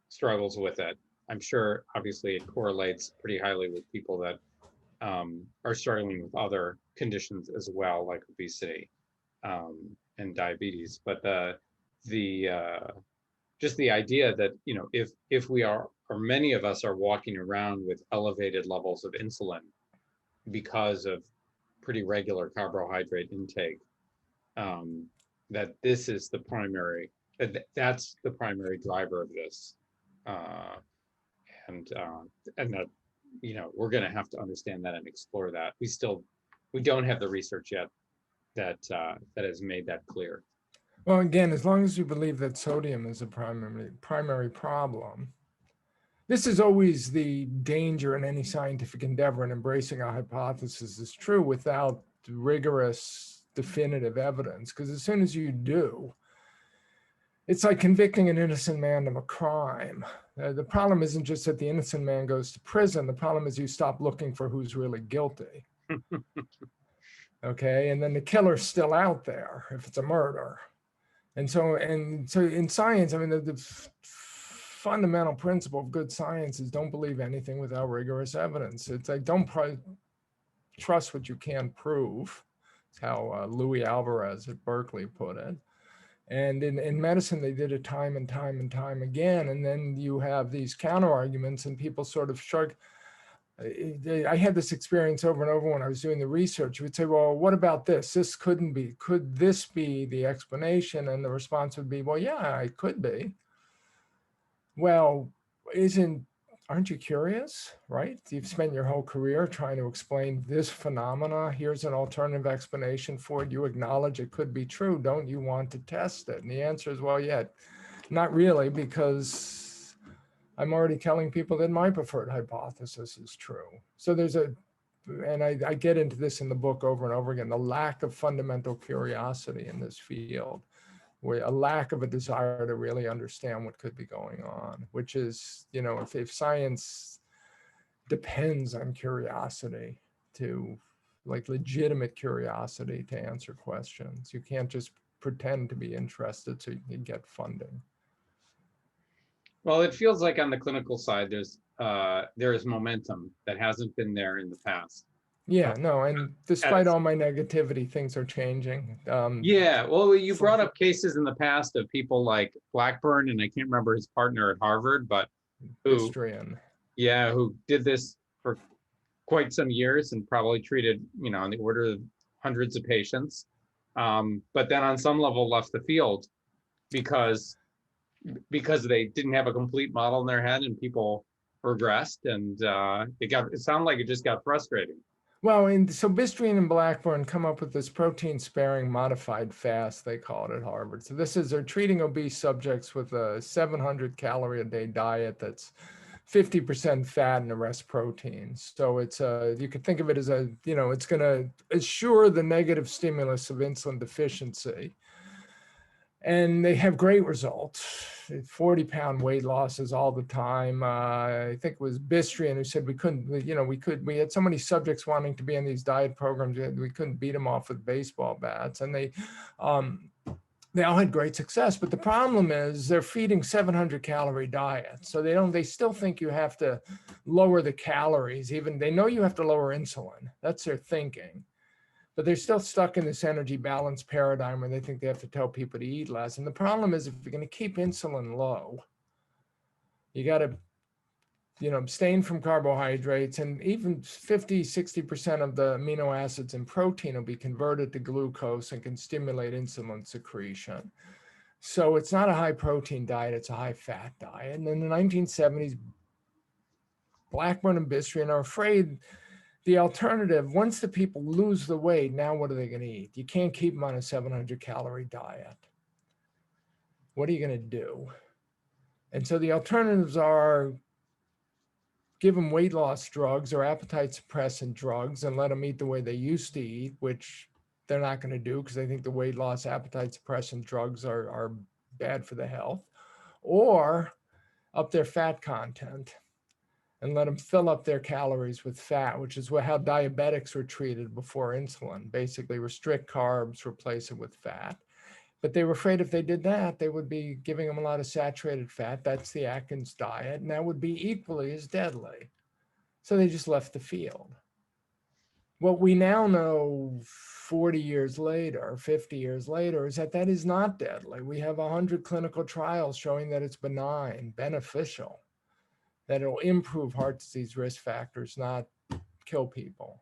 S1: struggles with it. I'm sure, obviously, it correlates pretty highly with people that are struggling with other conditions as well, like obesity and diabetes. But just the idea that, if we are, or many of us are walking around with elevated levels of insulin because of pretty regular carbohydrate intake, that this is the primary, that's the primary driver of this, and that, we're going to have to understand that and explore that. We don't have the research yet that has made that clear.
S2: Well, again, as long as you believe that sodium is a primary problem, this is always the danger in any scientific endeavor, and embracing a hypothesis is true without rigorous, definitive evidence. Because as soon as you do, it's like convicting an innocent man of a crime. The problem isn't just that the innocent man goes to prison. The problem is you stop looking for who's really guilty. Okay, and then the killer's still out there if it's a murder. And so in science, I mean, the fundamental principle of good science is don't believe anything without rigorous evidence. It's like, don't trust what you can't prove. It's how Louis Alvarez at Berkeley put it. And in medicine, they did it time and time and time again. And then you have these counter arguments, and people sort of shrug. I had this experience over and over when I was doing the research. You would say, well, what about this? This couldn't be. Could this be the explanation? And the response would be, well, yeah, it could be. Well, aren't you curious, right? You've spent your whole career trying to explain this phenomena. Here's an alternative explanation for it. You acknowledge it could be true. Don't you want to test it? And the answer is, well, yeah, not really, because I'm already telling people that my preferred hypothesis is true. So and I get into this in the book over and over again, the lack of fundamental curiosity in this field, where a lack of a desire to really understand what could be going on, which is, if science depends on curiosity like legitimate curiosity to answer questions, you can't just pretend to be interested so you can get funding.
S1: Well, it feels like on the clinical side, there is momentum that hasn't been there in the past.
S2: Yeah, no, and despite all my negativity, things are changing.
S1: Yeah, well, you brought up cases in the past of people like Blackburn, and I can't remember his partner at Harvard, but who did this for quite some years and probably treated, on the order of hundreds of patients, but then on some level left the field because they didn't have a complete model in their head, and people regressed, and it sounded like it just got frustrating.
S2: Well, and so Bistrian and Blackburn come up with this protein-sparing modified fast, they call it at Harvard. So they're treating obese subjects with a 700 calorie a day diet that's 50% fat and the rest protein. So it's you could think of it as it's going to assure the negative stimulus of insulin deficiency. And they have great results, 40-pound weight losses all the time. I think it was Bistrian who said we had so many subjects wanting to be in these diet programs, we couldn't beat them off with baseball bats. And they all had great success. But the problem is they're feeding 700 calorie diets. So they still think you have to lower the calories. Even they know you have to lower insulin. That's their thinking. But they're still stuck in this energy balance paradigm where they think they have to tell people to eat less. And the problem is, if you're going to keep insulin low, you got to, abstain from carbohydrates, and even 50, 60% of the amino acids in protein will be converted to glucose and can stimulate insulin secretion. So it's not a high protein diet, it's a high fat diet. And in the 1970s, Blackburn and Bistrian are afraid the alternative, once the people lose the weight, now what are they going to eat? You can't keep them on a 700 calorie diet. What are you going to do? And so the alternatives are give them weight loss drugs or appetite suppressant drugs and let them eat the way they used to eat, which they're not going to do because they think the weight loss appetite suppressant drugs are bad for the health, or up their fat content and let them fill up their calories with fat, which is how diabetics were treated before insulin. Basically restrict carbs, replace it with fat. But they were afraid if they did that, they would be giving them a lot of saturated fat. That's the Atkins diet, and that would be equally as deadly. So they just left the field. What we now know 40 years later, 50 years later, is that that is not deadly. We have 100 clinical trials showing that it's benign, beneficial, that it'll improve heart disease risk factors, not kill people.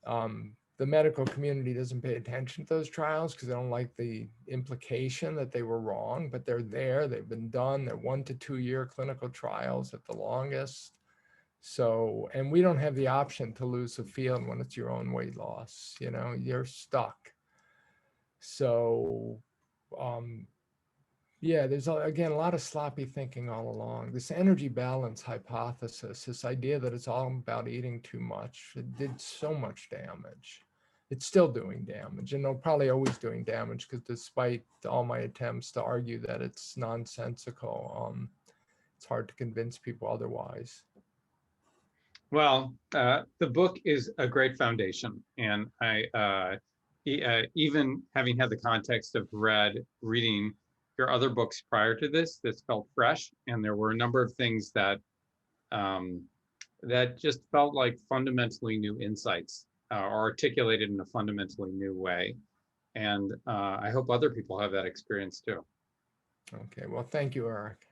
S2: The medical community doesn't pay attention to those trials because they don't like the implication that they were wrong, but they're there, they've been done, they're 1 to 2 year clinical trials at the longest. So, and we don't have the option to lose the field when it's your own weight loss, you know, you're stuck. So, yeah, there's, again, a lot of sloppy thinking all along. This energy balance hypothesis, this idea that it's all about eating too much, it did so much damage. It's still doing damage, and they're probably always doing damage because despite all my attempts to argue that it's nonsensical, it's hard to convince people otherwise.
S1: Well, the book is a great foundation, and even having had the context of reading your other books prior to this felt fresh, and there were a number of things that that just felt like fundamentally new insights, or articulated in a fundamentally new way. And I hope other people have that experience too.
S2: Okay, well, thank you, Eric.